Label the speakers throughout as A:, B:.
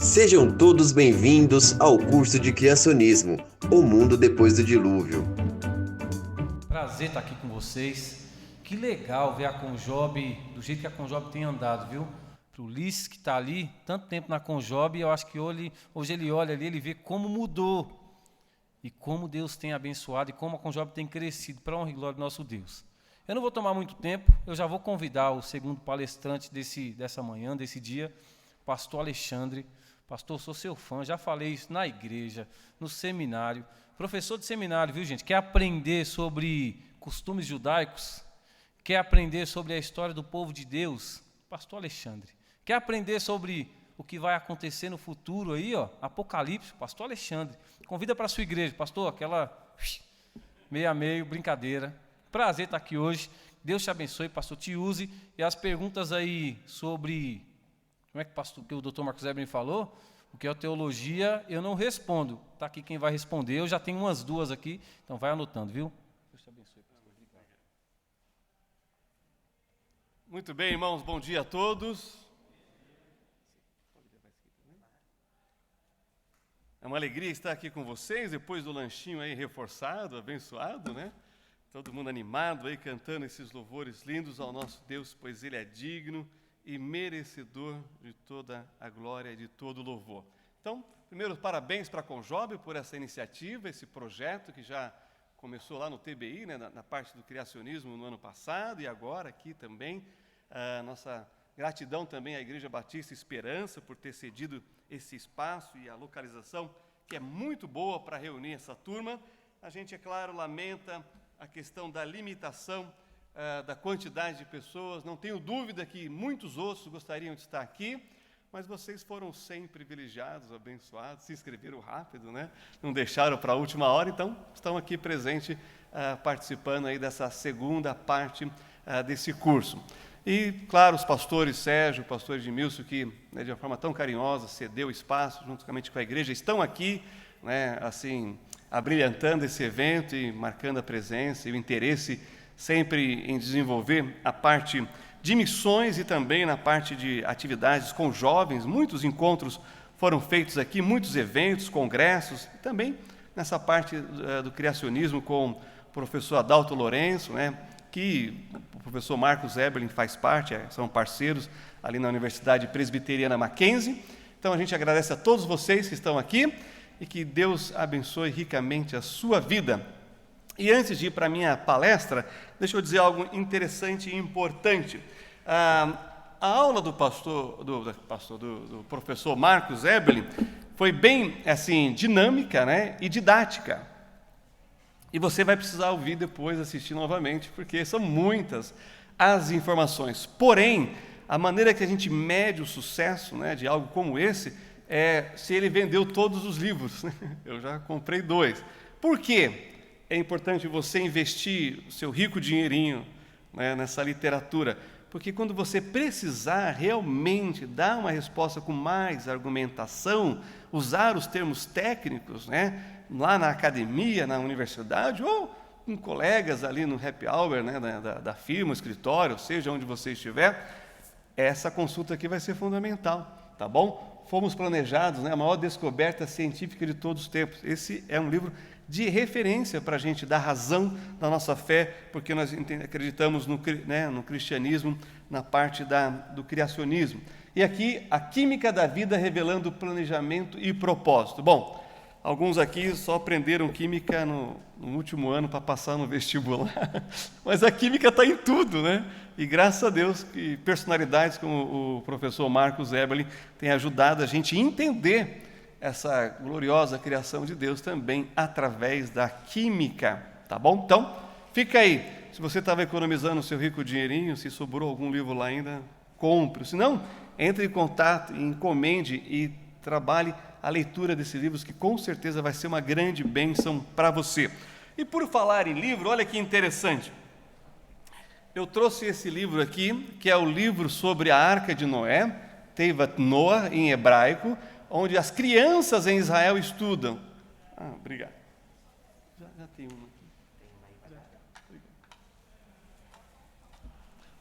A: Sejam todos bem-vindos ao curso de Criacionismo, O Mundo Depois do Dilúvio.
B: Prazer estar aqui com vocês. Que legal ver a Conjob do jeito que a Conjob tem andado, viu? Para o Ulisses que está ali, tanto tempo na Conjob, eu acho que hoje ele olha ali, ele vê como mudou. E como Deus tem abençoado e como a Conjob tem crescido para a honra e glória do nosso Deus. Eu não vou tomar muito tempo, eu já vou convidar o segundo palestrante dessa manhã, desse dia, pastor Alexandre. Pastor, sou seu fã, já falei isso na igreja, no seminário. Professor de seminário, viu, gente? Quer aprender sobre costumes judaicos? Quer aprender sobre a história do povo de Deus? Pastor Alexandre. Quer aprender sobre o que vai acontecer no futuro aí, ó? Apocalipse, pastor Alexandre. Convida para a sua igreja, pastor, aquela meio a meio, brincadeira. Prazer estar aqui hoje. Deus te abençoe, pastor, te use. E as perguntas aí sobre... Como é que o doutor Marcos Eberlin falou? O que é teologia, eu não respondo. Está aqui quem vai responder. Eu já tenho umas duas aqui, então vai anotando, viu? Deus te abençoe, pastor. Obrigado.
C: Muito bem, irmãos, bom dia a todos. É uma alegria estar aqui com vocês, depois do lanchinho aí reforçado, abençoado, né? Todo mundo animado aí, cantando esses louvores lindos ao nosso Deus, pois Ele é digno e merecedor de toda a glória e de todo o louvor. Então, primeiro, parabéns para a Conjob por essa iniciativa, esse projeto que já começou lá no TBI, né, na parte do criacionismo no ano passado, e agora aqui também. Nossa gratidão também à Igreja Batista Esperança por ter cedido esse espaço e a localização, que é muito boa para reunir essa turma. A gente, é claro, lamenta a questão da limitação da quantidade de pessoas. Não tenho dúvida que muitos outros gostariam de estar aqui, mas vocês foram 100 privilegiados, abençoados, se inscreveram rápido, né? Não deixaram para a última hora, então estão aqui presentes, participando aí dessa segunda parte desse curso. E, claro, os pastores Sérgio, o pastor Edmilson, que, né, de uma forma tão carinhosa, cedeu espaço juntamente com a igreja, estão aqui, né, assim, abrilhantando esse evento e marcando a presença e o interesse sempre em desenvolver a parte de missões e também na parte de atividades com jovens. Muitos encontros foram feitos aqui, muitos eventos, congressos, e também nessa parte do criacionismo com o professor Adalto Lourenço, né, que o professor Marcos Eberlin faz parte, são parceiros ali na Universidade Presbiteriana Mackenzie. Então a gente agradece a todos vocês que estão aqui e que Deus abençoe ricamente a sua vida. E antes de ir para a minha palestra, deixa eu dizer algo interessante e importante. A aula do professor Marcos Eberlin foi bem assim, dinâmica, né, e didática. E você vai precisar ouvir depois, assistir novamente, porque são muitas as informações. Porém, a maneira que a gente mede o sucesso, né, de algo como esse é se ele vendeu todos os livros. Eu já comprei 2. Por quê? É importante você investir o seu rico dinheirinho, né, nessa literatura, porque quando você precisar realmente dar uma resposta com mais argumentação, usar os termos técnicos, né, lá na academia, na universidade, ou com colegas ali no happy hour, né, da firma, escritório, seja onde você estiver, essa consulta aqui vai ser fundamental, tá bom? Fomos planejados, né, a maior descoberta científica de todos os tempos. Esse é um livro de referência para a gente dar razão da nossa fé, porque nós acreditamos no cristianismo, na parte do criacionismo. E aqui, a química da vida revelando planejamento e propósito. Bom, alguns aqui só aprenderam química no último ano para passar no vestibular, mas a química está em tudo, né? E graças a Deus que personalidades como o professor Marcos Eberlin têm ajudado a gente a entender essa gloriosa criação de Deus também através da química, tá bom? Então, fica aí. Se você estava economizando o seu rico dinheirinho, se sobrou algum livro lá ainda, compre. Se não, entre em contato, encomende e trabalhe a leitura desses livros, que com certeza vai ser uma grande bênção para você. E por falar em livro, olha que interessante. Eu trouxe esse livro aqui, que é o livro sobre a Arca de Noé, Tevat Noah, em hebraico, onde as crianças em Israel estudam. Obrigado. Já tem uma aqui.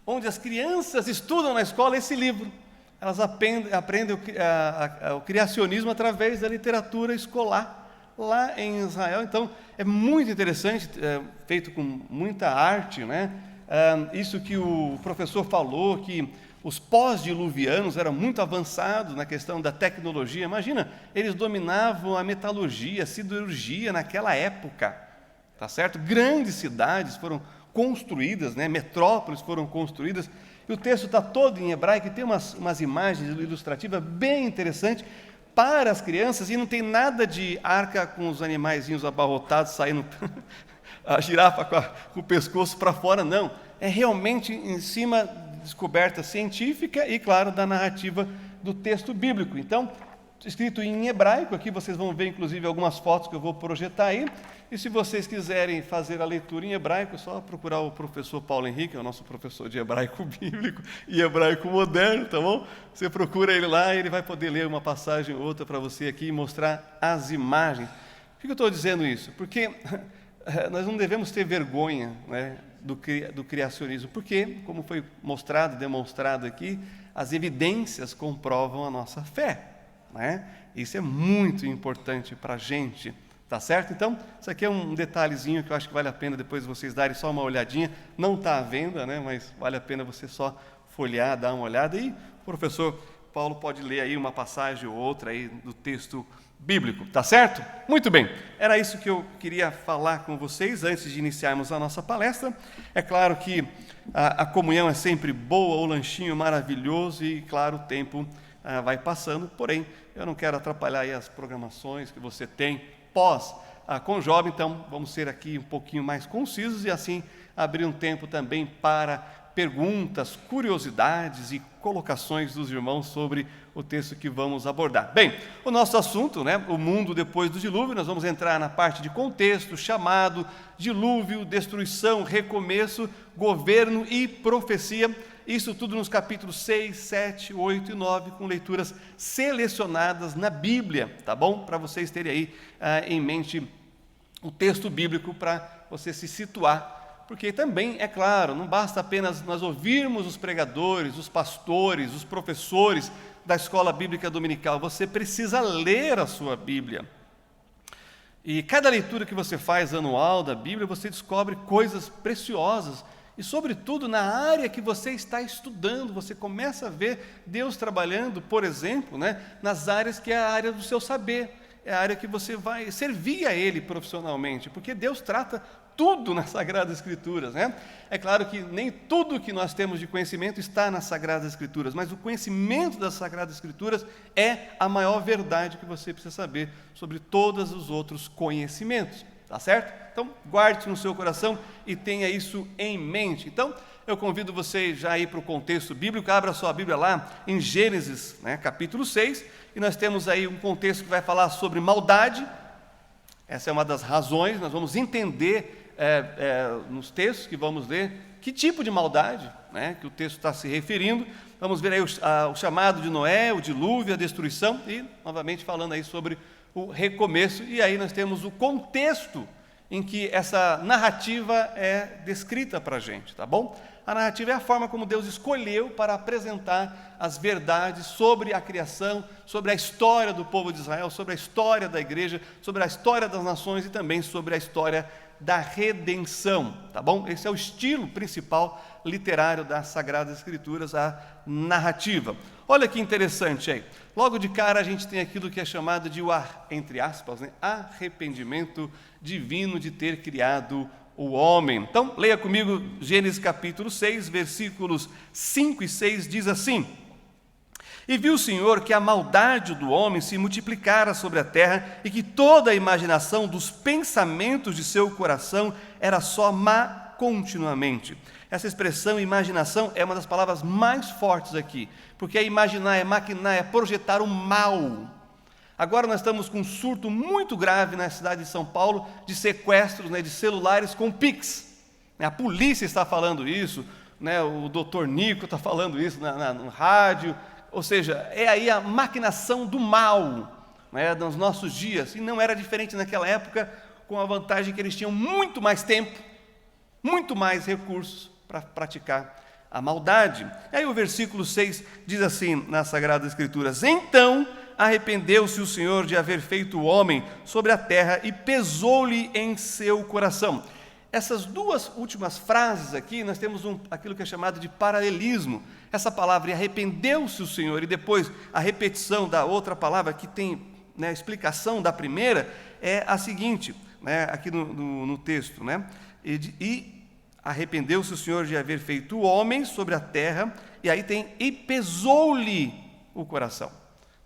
C: Onde as crianças estudam na escola esse livro. elas aprendem o criacionismo através da literatura escolar lá em Israel. Então, é muito interessante, feito com muita arte, né? Isso que o professor falou, que os pós-diluvianos eram muito avançados na questão da tecnologia. Imagina, eles dominavam a metalurgia, a siderurgia naquela época, tá certo? Grandes cidades foram construídas, né? Metrópoles foram construídas, e o texto está todo em hebraico, e tem umas imagens ilustrativas bem interessantes para as crianças, e não tem nada de arca com os animaizinhos abarrotados saindo, a girafa com o pescoço para fora, não. É realmente em cima de descoberta científica e, claro, da narrativa do texto bíblico. Então, escrito em hebraico, aqui vocês vão ver, inclusive, algumas fotos que eu vou projetar aí. E se vocês quiserem fazer a leitura em hebraico, é só procurar o professor Paulo Henrique, é o nosso professor de hebraico bíblico e hebraico moderno, tá bom? Você procura ele lá e ele vai poder ler uma passagem ou outra para você aqui e mostrar as imagens. Por que eu estou dizendo isso? Porque nós não devemos ter vergonha, né, do criacionismo, porque, como foi mostrado e demonstrado aqui, as evidências comprovam a nossa fé, né? Isso é muito importante para a gente. Tá certo? Então, isso aqui é um detalhezinho que eu acho que vale a pena depois vocês darem só uma olhadinha. Não está à venda, né? Mas vale a pena você só folhear, dar uma olhada. E o professor Paulo pode ler aí uma passagem ou outra aí do texto bíblico. Tá certo? Muito bem. Era isso que eu queria falar com vocês antes de iniciarmos a nossa palestra. É claro que a comunhão é sempre boa, o lanchinho maravilhoso e, claro, o tempo vai passando. Porém, eu não quero atrapalhar aí as programações que você tem com jovem, então vamos ser aqui um pouquinho mais concisos e assim abrir um tempo também para perguntas, curiosidades e colocações dos irmãos sobre o texto que vamos abordar. Bem, o nosso assunto, né, o mundo depois do dilúvio, nós vamos entrar na parte de contexto, chamado, dilúvio, destruição, recomeço, governo e profecia. Isso tudo nos capítulos 6, 7, 8 e 9, com leituras selecionadas na Bíblia, tá bom? Para vocês terem aí em mente o texto bíblico para você se situar. Porque também, é claro, não basta apenas nós ouvirmos os pregadores, os pastores, os professores da escola bíblica dominical, você precisa ler a sua Bíblia. E cada leitura que você faz anual da Bíblia, você descobre coisas preciosas. E, sobretudo, na área que você está estudando, você começa a ver Deus trabalhando, por exemplo, né, nas áreas que é a área do seu saber, é a área que você vai servir a Ele profissionalmente, porque Deus trata tudo nas Sagradas Escrituras, né? É claro que nem tudo que nós temos de conhecimento está nas Sagradas Escrituras, mas o conhecimento das Sagradas Escrituras é a maior verdade que você precisa saber sobre todos os outros conhecimentos, tá certo? Então, guarde isso no seu coração e tenha isso em mente. Então, eu convido você já a ir para o contexto bíblico, abra sua Bíblia lá em Gênesis, né, capítulo 6, e nós temos aí um contexto que vai falar sobre maldade. Essa é uma das razões, nós vamos entender nos textos que vamos ler que tipo de maldade, né, que o texto está se referindo. Vamos ver aí o chamado de Noé, o dilúvio, a destruição e, novamente, falando aí sobre o recomeço. E aí nós temos o contexto em que essa narrativa é descrita para a gente, tá bom? A narrativa é a forma como Deus escolheu para apresentar as verdades sobre a criação, sobre a história do povo de Israel, sobre a história da igreja, sobre a história das nações e também sobre a história da redenção, tá bom? Esse é o estilo principal literário das Sagradas Escrituras, a narrativa. Olha que interessante aí. Logo de cara a gente tem aquilo que é chamado de entre aspas, né, arrependimento divino de ter criado o homem. Então, leia comigo Gênesis capítulo 6, versículos 5 e 6, diz assim: E viu o Senhor que a maldade do homem se multiplicara sobre a terra e que toda a imaginação dos pensamentos de seu coração era só má continuamente. Essa expressão imaginação é uma das palavras mais fortes aqui, porque é imaginar, é maquinar, é projetar o mal. Agora nós estamos com um surto muito grave na cidade de São Paulo de sequestros, né, de celulares com Pix. A polícia está falando isso, né, o doutor Nico está falando isso no rádio. Ou seja, é aí a maquinação do mal, né, nos nossos dias. E não era diferente naquela época, com a vantagem que eles tinham muito mais tempo, muito mais recursos para praticar a maldade. E aí o versículo 6 diz assim nas Sagradas Escrituras: então arrependeu-se o Senhor de haver feito o homem sobre a terra e pesou-lhe em seu coração. Essas duas últimas frases aqui, nós temos aquilo que é chamado de paralelismo. Essa palavra, arrependeu-se o Senhor, e depois a repetição da outra palavra, que tem, né, a explicação da primeira, é a seguinte, né, aqui no texto, né, e arrependeu-se o Senhor de haver feito o homem sobre a terra, e aí tem, e pesou-lhe o coração.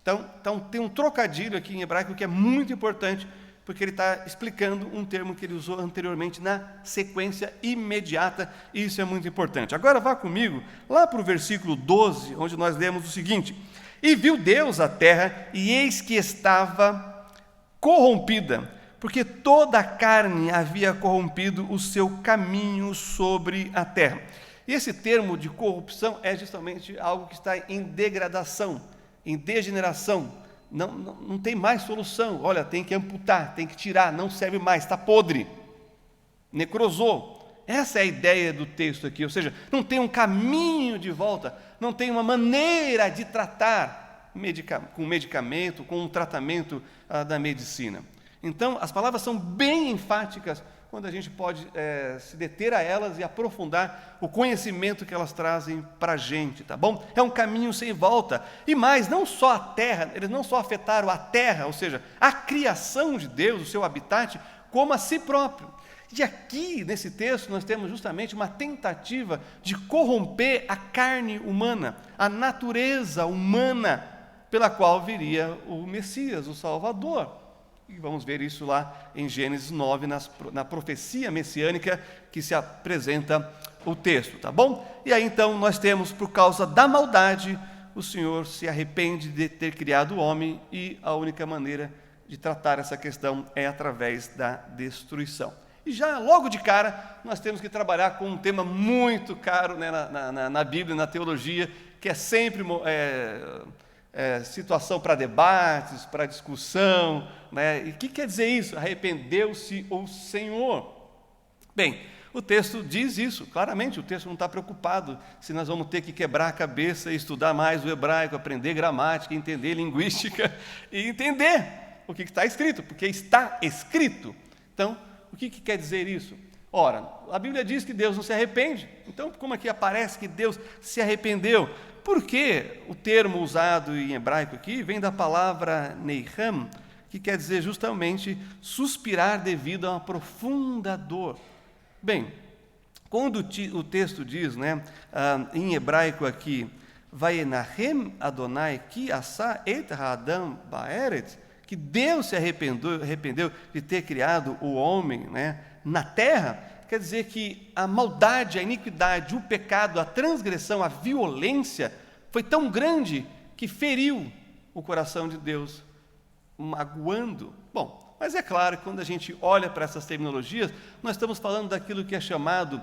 C: Então tem um trocadilho aqui em hebraico que é muito importante, porque ele está explicando um termo que ele usou anteriormente na sequência imediata, e isso é muito importante. Agora vá comigo lá para o versículo 12, onde nós lemos o seguinte: e viu Deus a terra, e eis que estava corrompida, porque toda a carne havia corrompido o seu caminho sobre a terra. E esse termo de corrupção é justamente algo que está em degradação, em degeneração. Não tem mais solução. Olha, tem que amputar, tem que tirar, não serve mais, está podre, necrosou. Essa é a ideia do texto aqui, ou seja, não tem um caminho de volta, não tem uma maneira de tratar com medicamento, com um tratamento da medicina. Então, as palavras são bem enfáticas quando a gente pode se deter a elas e aprofundar o conhecimento que elas trazem para a gente, tá bom? É um caminho sem volta. E mais, não só a terra, eles não só afetaram a terra, ou seja, a criação de Deus, o seu habitat, como a si próprio. E aqui, nesse texto, nós temos justamente uma tentativa de corromper a carne humana, a natureza humana, pela qual viria o Messias, o Salvador. E vamos ver isso lá em Gênesis 9, na profecia messiânica que se apresenta o texto, tá bom? E aí então nós temos, por causa da maldade, o Senhor se arrepende de ter criado o homem, e a única maneira de tratar essa questão é através da destruição. E já logo de cara nós temos que trabalhar com um tema muito caro, né, na Bíblia, na teologia, que é sempre situação para debates, para discussão, né? E o que quer dizer isso? Arrependeu-se o Senhor. Bem, o texto diz isso, claramente, o texto não está preocupado se nós vamos ter que quebrar a cabeça e estudar mais o hebraico, aprender gramática, entender linguística e entender o que está escrito, porque está escrito. Então, o que quer dizer isso? Ora, a Bíblia diz que Deus não se arrepende, então como aqui aparece que Deus se arrependeu? Porque o termo usado em hebraico aqui vem da palavra neiham, que quer dizer justamente suspirar devido a uma profunda dor. Bem, quando o texto diz, né, em hebraico aqui, Vayenahem Adonai ki asa et ha'adam ba'eretz, que Deus se arrependeu de ter criado o homem, né, na terra, quer dizer que a maldade, a iniquidade, o pecado, a transgressão, a violência foi tão grande que feriu o coração de Deus, magoando. Bom, mas é claro que quando a gente olha para essas terminologias, nós estamos falando daquilo que é chamado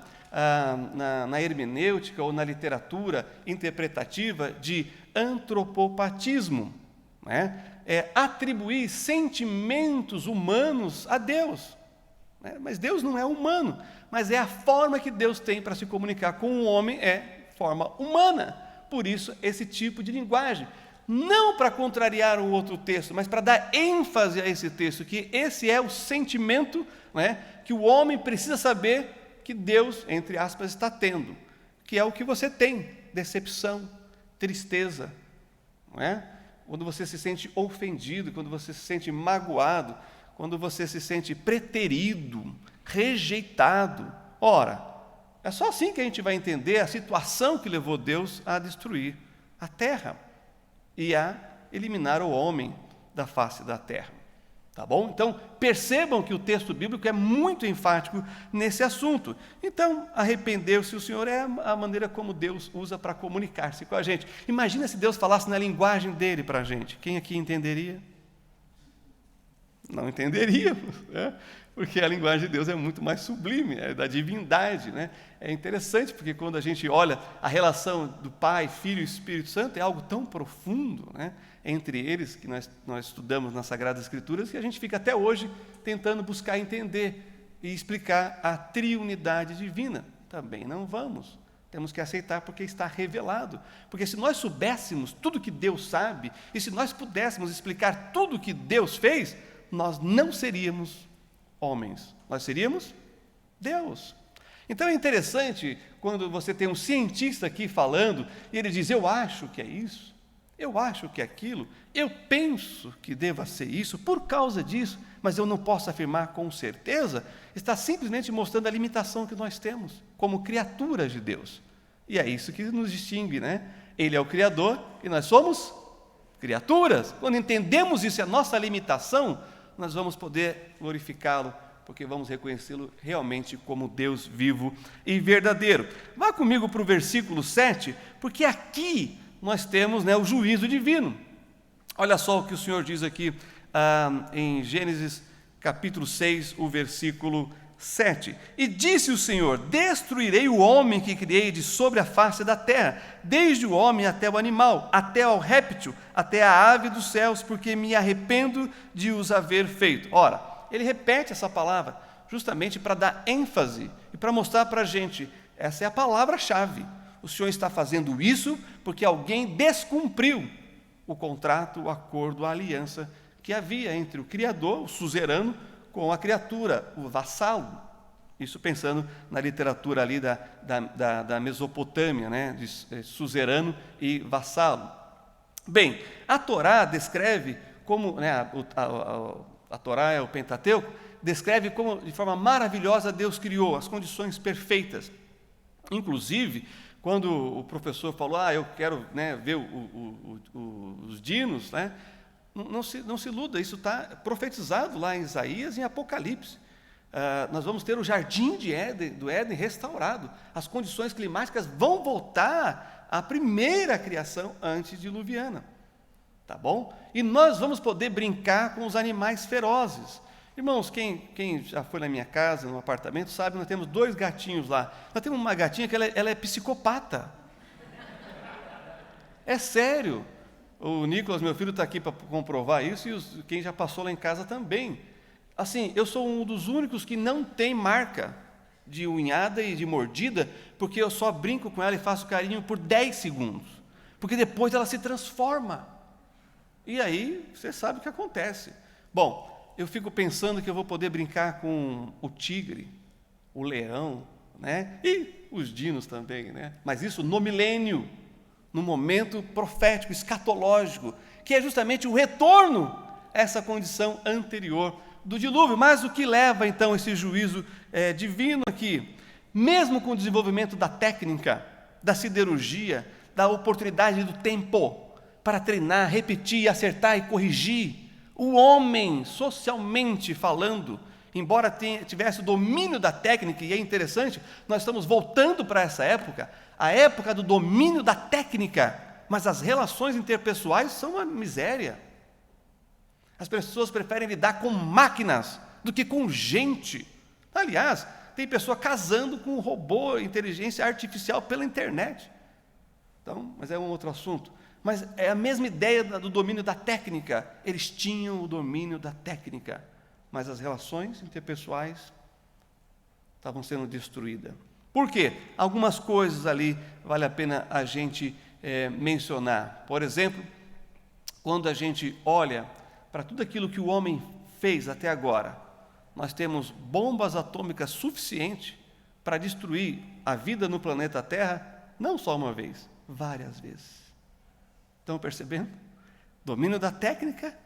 C: na hermenêutica ou na literatura interpretativa de antropopatismo, né? É atribuir sentimentos humanos a Deus. Mas Deus não é humano, mas é a forma que Deus tem para se comunicar com o homem, é forma humana. Por isso, esse tipo de linguagem. Não para contrariar o outro texto, mas para dar ênfase a esse texto, que esse é o sentimento, né, que o homem precisa saber que Deus, entre aspas, está tendo, que é o que você tem: decepção, tristeza, não é? Quando você se sente ofendido, quando você se sente magoado, quando você se sente preterido, rejeitado. Ora, é só assim que a gente vai entender a situação que levou Deus a destruir a terra e a eliminar o homem da face da terra. Tá bom? Então, percebam que o texto bíblico é muito enfático nesse assunto. Então, arrependeu-se o Senhor é a maneira como Deus usa para comunicar-se com a gente. Imagina se Deus falasse na linguagem dele para a gente. Quem aqui entenderia? Não entenderíamos, né? Porque a linguagem de Deus é muito mais sublime, é da divindade, né? É interessante porque quando a gente olha a relação do Pai, Filho e Espírito Santo, é algo tão profundo, né, entre eles, que nós estudamos nas Sagradas Escrituras, que a gente fica até hoje tentando buscar entender e explicar a triunidade divina. Também não vamos, Temos que aceitar porque está revelado. Porque se nós soubéssemos tudo que Deus sabe, e se nós pudéssemos explicar tudo que Deus fez, nós não seríamos homens, nós seríamos Deus. Então é interessante quando você tem um cientista aqui falando, e ele diz, eu acho que é isso, eu acho que é aquilo, eu penso que deva ser isso, por causa disso, mas eu não posso afirmar com certeza, está simplesmente mostrando a limitação que nós temos como criaturas de Deus. E é isso que nos distingue, né? Ele é o Criador e nós somos criaturas. Quando entendemos isso, a nossa limitação, nós vamos poder glorificá-lo, porque vamos reconhecê-lo realmente como Deus vivo e verdadeiro. Vá comigo para o versículo 7, porque aqui nós temos, né, o juízo divino. Olha só o que o Senhor diz aqui em Gênesis capítulo 6, o versículo 7. E disse o Senhor, destruirei o homem que criei de sobre a face da terra, desde o homem até o animal, até ao réptil, até a ave dos céus, porque me arrependo de os haver feito. Ora, ele repete essa palavra justamente para dar ênfase e para mostrar para a gente, essa é a palavra-chave. O Senhor está fazendo isso porque alguém descumpriu o contrato, o acordo, a aliança que havia entre o Criador, o suzerano, com a criatura, o vassalo. Isso pensando na literatura ali da Mesopotâmia, né, de suzerano e vassalo. Bem, a Torá descreve como, né, a Torá é o Pentateuco, descreve como de forma maravilhosa Deus criou as condições perfeitas. Inclusive, quando o professor falou, eu quero, né, ver os dinos, né, não se iluda, isso está profetizado lá em Isaías e em Apocalipse. Nós vamos ter o jardim do Éden restaurado. As condições climáticas vão voltar à primeira criação antediluviana. Tá bom? E nós vamos poder brincar com os animais ferozes. Irmãos, quem já foi na minha casa, no apartamento, sabe que nós temos 2 gatinhos lá. Nós temos uma gatinha que ela é psicopata. É sério. O Nicolas, meu filho, está aqui para comprovar isso, e quem já passou lá em casa também. Assim, eu sou um dos únicos que não tem marca de unhada e de mordida, porque eu só brinco com ela e faço carinho por 10 segundos. Porque depois ela se transforma. E aí, você sabe o que acontece. Bom, eu fico pensando que eu vou poder brincar com o tigre, o leão, né? E os dinos também, né? Mas isso no milênio, no momento profético, escatológico, que é justamente o retorno a essa condição anterior do dilúvio. Mas o que leva, então, esse juízo divino aqui? Mesmo com o desenvolvimento da técnica, da siderurgia, da oportunidade do tempo, para treinar, repetir, acertar e corrigir, o homem, socialmente falando, embora tivesse o domínio da técnica, e é interessante, nós estamos voltando para essa época, a época do domínio da técnica, mas as relações interpessoais são uma miséria. As pessoas preferem lidar com máquinas do que com gente. Aliás, tem pessoa casando com um robô, inteligência artificial pela internet. Então, mas é um outro assunto. Mas é a mesma ideia do domínio da técnica. Eles tinham o domínio da técnica, mas as relações interpessoais estavam sendo destruídas. Por quê? Algumas coisas ali vale a pena a gente mencionar. Por exemplo, quando a gente olha para tudo aquilo que o homem fez até agora, nós temos bombas atômicas suficientes para destruir a vida no planeta Terra, não só uma vez, várias vezes. Estão percebendo? Domínio da técnica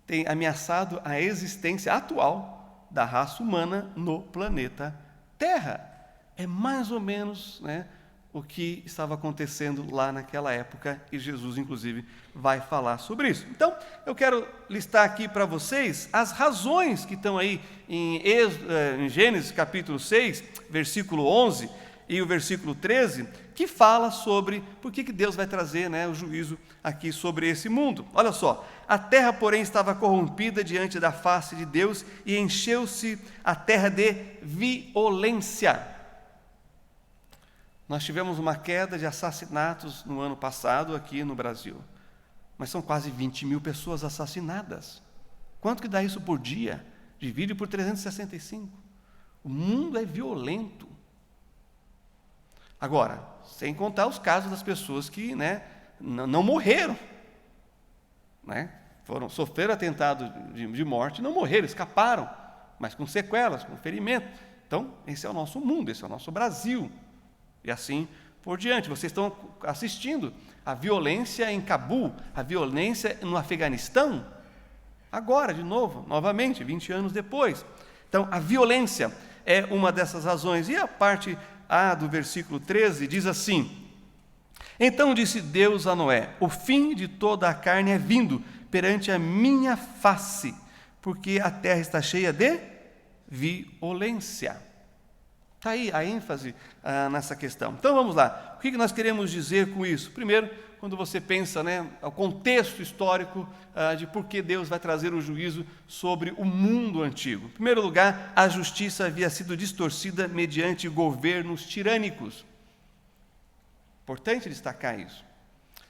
C: tem ameaçado a existência atual da raça humana no planeta Terra. É mais ou menos, né, o que estava acontecendo lá naquela época, e Jesus, inclusive, vai falar sobre isso. Então, eu quero listar aqui para vocês as razões que estão aí em Gênesis capítulo 6, versículo 11 e o versículo 13, que fala sobre por que Deus vai trazer, né, o juízo aqui sobre esse mundo. Olha só, a terra, porém, estava corrompida diante da face de Deus e encheu-se a terra de violência. Nós tivemos uma queda de assassinatos no ano passado aqui no Brasil, mas são quase 20 mil pessoas assassinadas. Quanto que dá isso por dia? Divide por 365. O mundo é violento. Agora, sem contar os casos das pessoas que, né, não morreram, né? Sofreram atentado de morte, não morreram, escaparam, mas com sequelas, com ferimento. Então, esse é o nosso mundo, esse é o nosso Brasil. E assim por diante. Vocês estão assistindo a violência em Cabul, a violência no Afeganistão, agora, de novo, novamente, 20 anos depois. Então, a violência é uma dessas razões. E a parte A do versículo 13 diz assim: então disse Deus a Noé: o fim de toda a carne é vindo perante a minha face, porque a terra está cheia de violência. Está aí a ênfase nessa questão. Então vamos lá. O que nós queremos dizer com isso? Primeiro, quando você pensa, né, o contexto histórico de por que Deus vai trazer o juízo sobre o mundo antigo. Em primeiro lugar, a justiça havia sido distorcida mediante governos tirânicos. Importante destacar isso.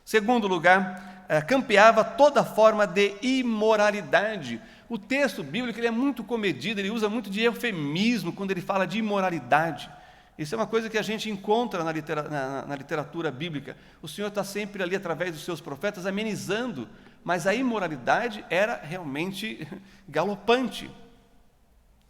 C: Segundo lugar, campeava toda forma de imoralidade. O texto bíblico ele é muito comedido, ele usa muito de eufemismo quando ele fala de imoralidade. Isso é uma coisa que a gente encontra na literatura bíblica. O Senhor está sempre ali, através dos seus profetas, amenizando, mas a imoralidade era realmente galopante.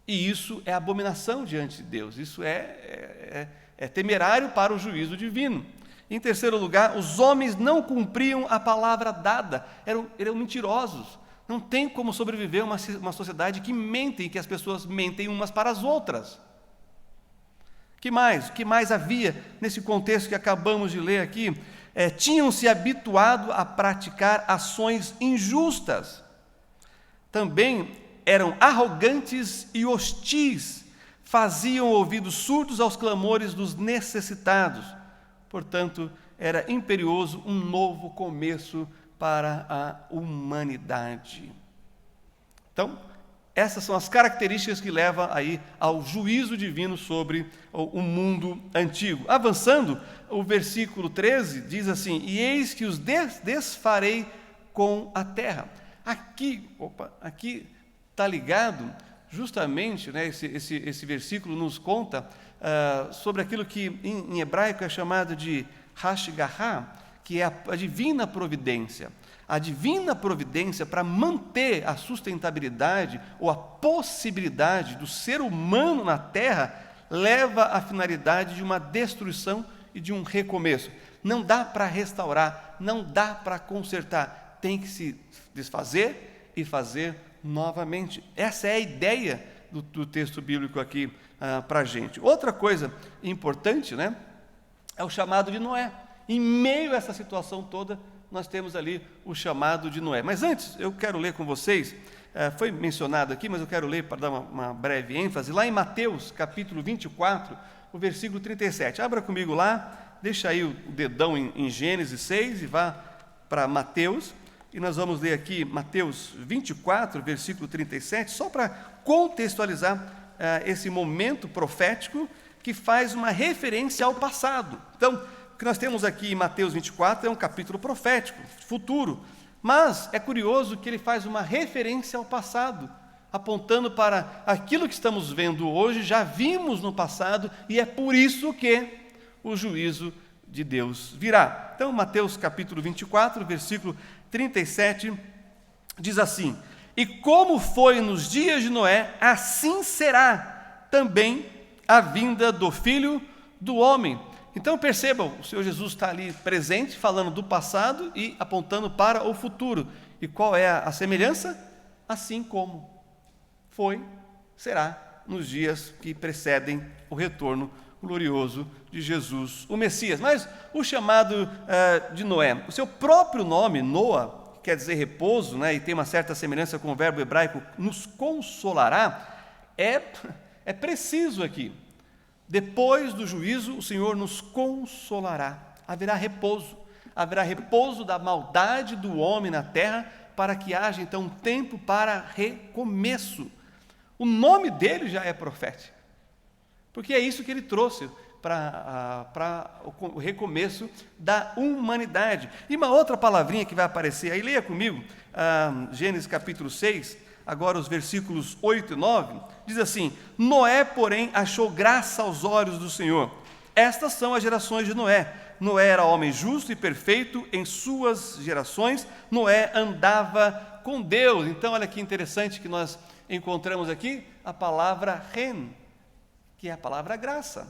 C: E isso é abominação diante de Deus, isso é temerário para o juízo divino. Em terceiro lugar, os homens não cumpriam a palavra dada, eram mentirosos. Não tem como sobreviver uma sociedade que mente, que as pessoas mentem umas para as outras. O que mais havia nesse contexto que acabamos de ler aqui? Tinham se habituado a praticar ações injustas. Também eram arrogantes e hostis, faziam ouvidos surdos aos clamores dos necessitados. Portanto, era imperioso um novo começo para a humanidade. Então, essas são as características que levam aí ao juízo divino sobre o mundo antigo. Avançando, o versículo 13 diz assim: e eis que os desfarei com a terra. Aqui está ligado justamente, né, esse versículo nos conta sobre aquilo que em hebraico é chamado de Hashgaha, que é a divina providência. A divina providência para manter a sustentabilidade ou a possibilidade do ser humano na terra leva à finalidade de uma destruição e de um recomeço. Não dá para restaurar, não dá para consertar, tem que se desfazer e fazer novamente. Essa é a ideia do texto bíblico aqui para a gente. Outra coisa importante, né, é o chamado de Noé. Em meio a essa situação toda, nós temos ali o chamado de Noé. Mas antes, eu quero ler com vocês, foi mencionado aqui, mas eu quero ler para dar uma breve ênfase, lá em Mateus, capítulo 24, o versículo 37. Abra comigo lá, deixa aí o dedão em Gênesis 6 e vá para Mateus, e nós vamos ler aqui Mateus 24, versículo 37, só para contextualizar esse momento profético que faz uma referência ao passado. Então, o que nós temos aqui em Mateus 24 é um capítulo profético, futuro, mas é curioso que ele faz uma referência ao passado, apontando para aquilo que estamos vendo hoje, já vimos no passado, e é por isso que o juízo de Deus virá. Então, Mateus capítulo 24, versículo 37, diz assim: e como foi nos dias de Noé, assim será também a vinda do Filho do Homem. Então percebam, o Senhor Jesus está ali presente, falando do passado e apontando para o futuro. E qual é a semelhança? Assim como foi, será nos dias que precedem o retorno glorioso de Jesus, o Messias. Mas o chamado de Noé, o seu próprio nome, Noa, quer dizer repouso, né, e tem uma certa semelhança com o verbo hebraico nos consolará, é preciso aqui. Depois do juízo, o Senhor nos consolará. Haverá repouso da maldade do homem na terra, para que haja então um tempo para recomeço. O nome dele já é profético, porque é isso que ele trouxe para o recomeço da humanidade. E uma outra palavrinha que vai aparecer aí, leia comigo, Gênesis capítulo 6, agora os versículos 8 e 9, diz assim: Noé, porém, achou graça aos olhos do Senhor, Estas são as gerações de Noé. Noé era homem justo e perfeito em suas gerações. Noé andava com Deus. Então, olha que interessante que nós encontramos aqui a palavra ren, que é a palavra graça.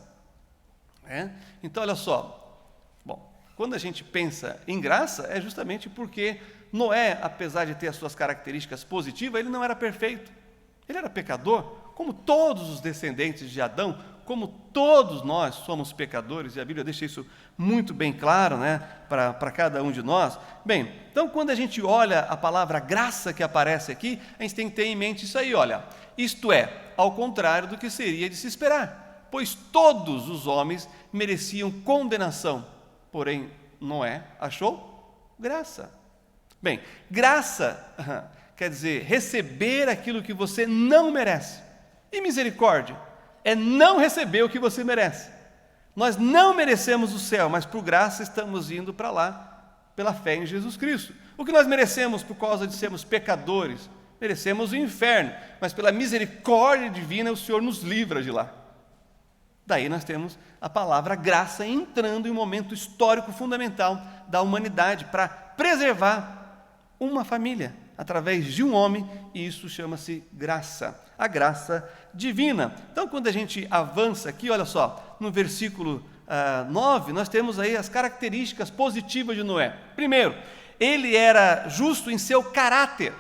C: Então, olha só. Bom, quando a gente pensa em graça, é justamente porque Noé, apesar de ter as suas características positivas, ele não era perfeito. Ele era pecador, como todos os descendentes de Adão, como todos nós somos pecadores, e a Bíblia deixa isso muito bem claro, para cada um de nós. Bem, então quando a gente olha a palavra graça que aparece aqui, a gente tem que ter em mente isso aí, olha, isto é, ao contrário do que seria de se esperar, pois todos os homens mereciam condenação, porém Noé achou graça. Bem, graça quer dizer receber aquilo que você não merece, e misericórdia é não receber o que você merece. Nós não merecemos o céu, mas por graça estamos indo para lá, pela fé em Jesus Cristo. O que nós merecemos por causa de sermos pecadores? Merecemos o inferno, mas pela misericórdia divina o Senhor nos livra de lá. Daí nós temos a palavra graça entrando em um momento histórico fundamental da humanidade para preservar uma família através de um homem, e isso chama-se graça, a graça divina. Então, quando a gente avança aqui, olha só, no versículo 9, nós temos aí as características positivas de Noé. Primeiro, ele era justo em seu caráter.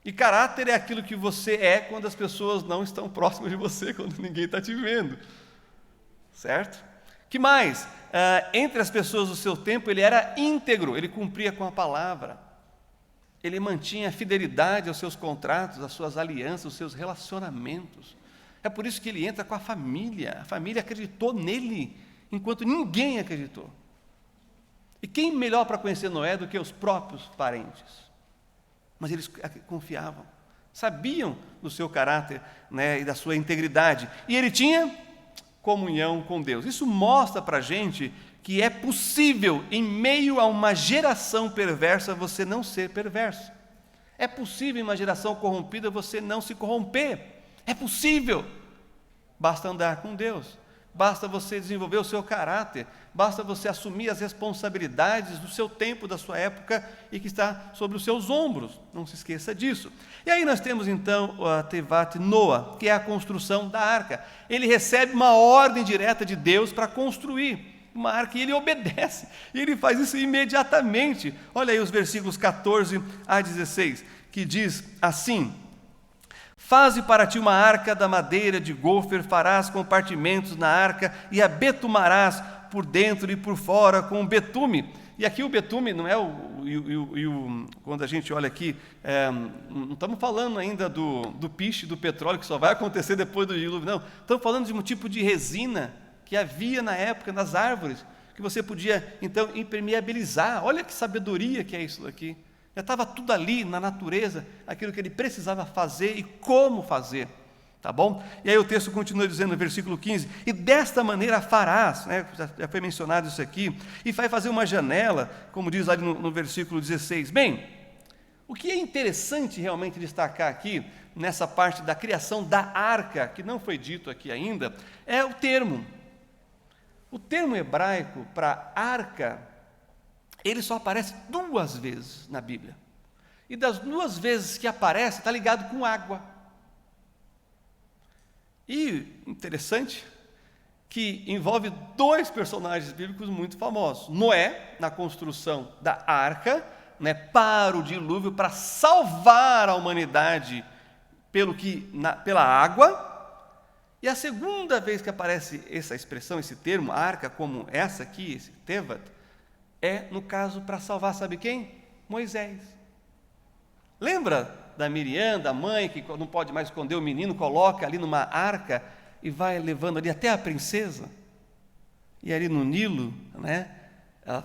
C: E caráter é aquilo que você é quando as pessoas não estão próximas de você, quando ninguém está te vendo. Certo? Que mais? Entre as pessoas do seu tempo, ele era íntegro, ele cumpria com a palavra. Ele mantinha a fidelidade aos seus contratos, às suas alianças, aos seus relacionamentos. É por isso que ele entra com a família acreditou nele, enquanto ninguém acreditou. E quem melhor para conhecer Noé do que os próprios parentes? Mas eles confiavam, sabiam do seu caráter, e da sua integridade. E ele tinha comunhão com Deus. Isso mostra para a gente que é possível, em meio a uma geração perversa, você não ser perverso. É possível, em uma geração corrompida, você não se corromper. É possível. Basta andar com Deus. Basta você desenvolver o seu caráter. Basta você assumir as responsabilidades do seu tempo, da sua época, e que está sobre os seus ombros. Não se esqueça disso. E aí nós temos, então, a Tevat Noa, que é a construção da arca. Ele recebe uma ordem direta de Deus para construir uma arca, e ele obedece, e ele faz isso imediatamente. Olha aí os versículos 14 a 16, que diz assim: faze para ti uma arca da madeira de gofer, farás compartimentos na arca, e a betumarás por dentro e por fora com betume. E aqui o betume não é quando a gente olha aqui, não estamos falando ainda do piche, do petróleo, que só vai acontecer depois do dilúvio, não. Estamos falando de um tipo de resina que havia na época nas árvores, que você podia, então, impermeabilizar. Olha que sabedoria que é isso daqui. Já estava tudo ali na natureza, aquilo que ele precisava fazer e como fazer. Tá bom? E aí o texto continua dizendo no versículo 15, e desta maneira farás, já foi mencionado isso aqui, e vai fazer uma janela, como diz lá no versículo 16. Bem, o que é interessante realmente destacar aqui, nessa parte da criação da arca, que não foi dito aqui ainda, é o termo. O termo hebraico para arca, ele só aparece 2 vezes na Bíblia. E das 2 vezes que aparece, está ligado com água. E interessante que envolve 2 personagens bíblicos muito famosos. Noé, na construção da arca, para o dilúvio, para salvar a humanidade pela água. E a segunda vez que aparece essa expressão, esse termo, arca, como essa aqui, esse Tevat, é, no caso, para salvar, sabe quem? Moisés. Lembra da Miriam, da mãe, que não pode mais esconder o menino, coloca ali numa arca e vai levando ali até a princesa? E ali no Nilo,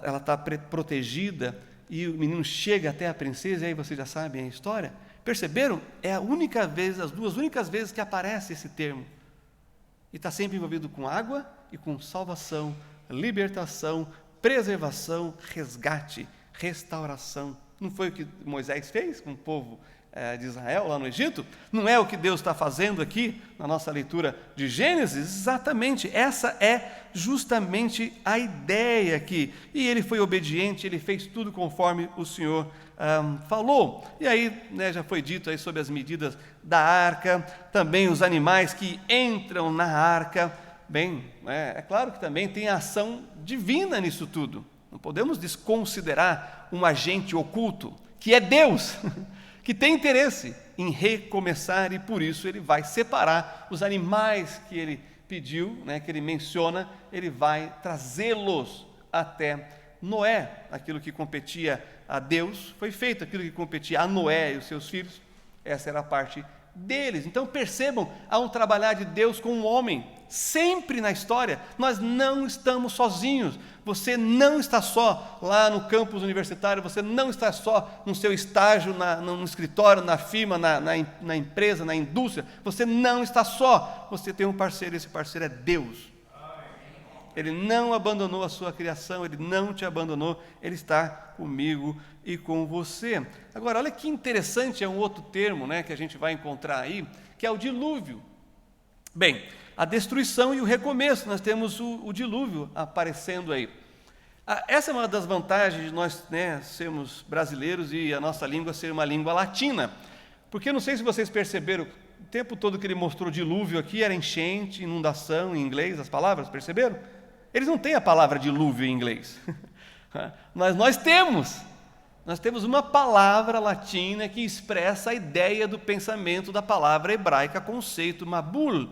C: ela está protegida, e o menino chega até a princesa, e aí vocês já sabem a história. Perceberam? É a única vez, as 2 únicas vezes que aparece esse termo. E está sempre envolvido com água e com salvação, libertação, preservação, resgate, restauração. Não foi o que Moisés fez com o povo de Israel lá no Egito? Não é o que Deus está fazendo aqui na nossa leitura de Gênesis? Exatamente, essa é justamente a ideia aqui. E ele foi obediente, ele fez tudo conforme o Senhor falou. E aí, já foi dito aí sobre as medidas da arca, também os animais que entram na arca. Bem, é claro que também tem a ação divina nisso tudo. Não podemos desconsiderar um agente oculto, que é Deus, que tem interesse em recomeçar, e por isso ele vai separar os animais que ele pediu, que ele menciona, ele vai trazê-los até Noé. Aquilo que competia a Deus foi feito, aquilo que competia a Noé e os seus filhos, essa era a parte deles. Então percebam, há um trabalhar de Deus com o homem, sempre na história. Nós não estamos sozinhos, você não está só lá no campus universitário, você não está só no seu estágio, no escritório, na firma, na empresa, na indústria, você não está só, você tem um parceiro, esse parceiro é Deus. Ele não abandonou a sua criação, ele não te abandonou, ele está comigo e com você. Agora, olha que interessante, é um outro termo que a gente vai encontrar aí, que é o dilúvio. Bem, a destruição e o recomeço, nós temos o dilúvio aparecendo aí. Essa é uma das vantagens de nós sermos brasileiros e a nossa língua ser uma língua latina, porque não sei se vocês perceberam, o tempo todo que ele mostrou dilúvio aqui era enchente, inundação em inglês, as palavras, perceberam? Eles não têm a palavra dilúvio em inglês, mas nós temos uma palavra latina que expressa a ideia do pensamento da palavra hebraica, conceito mabul,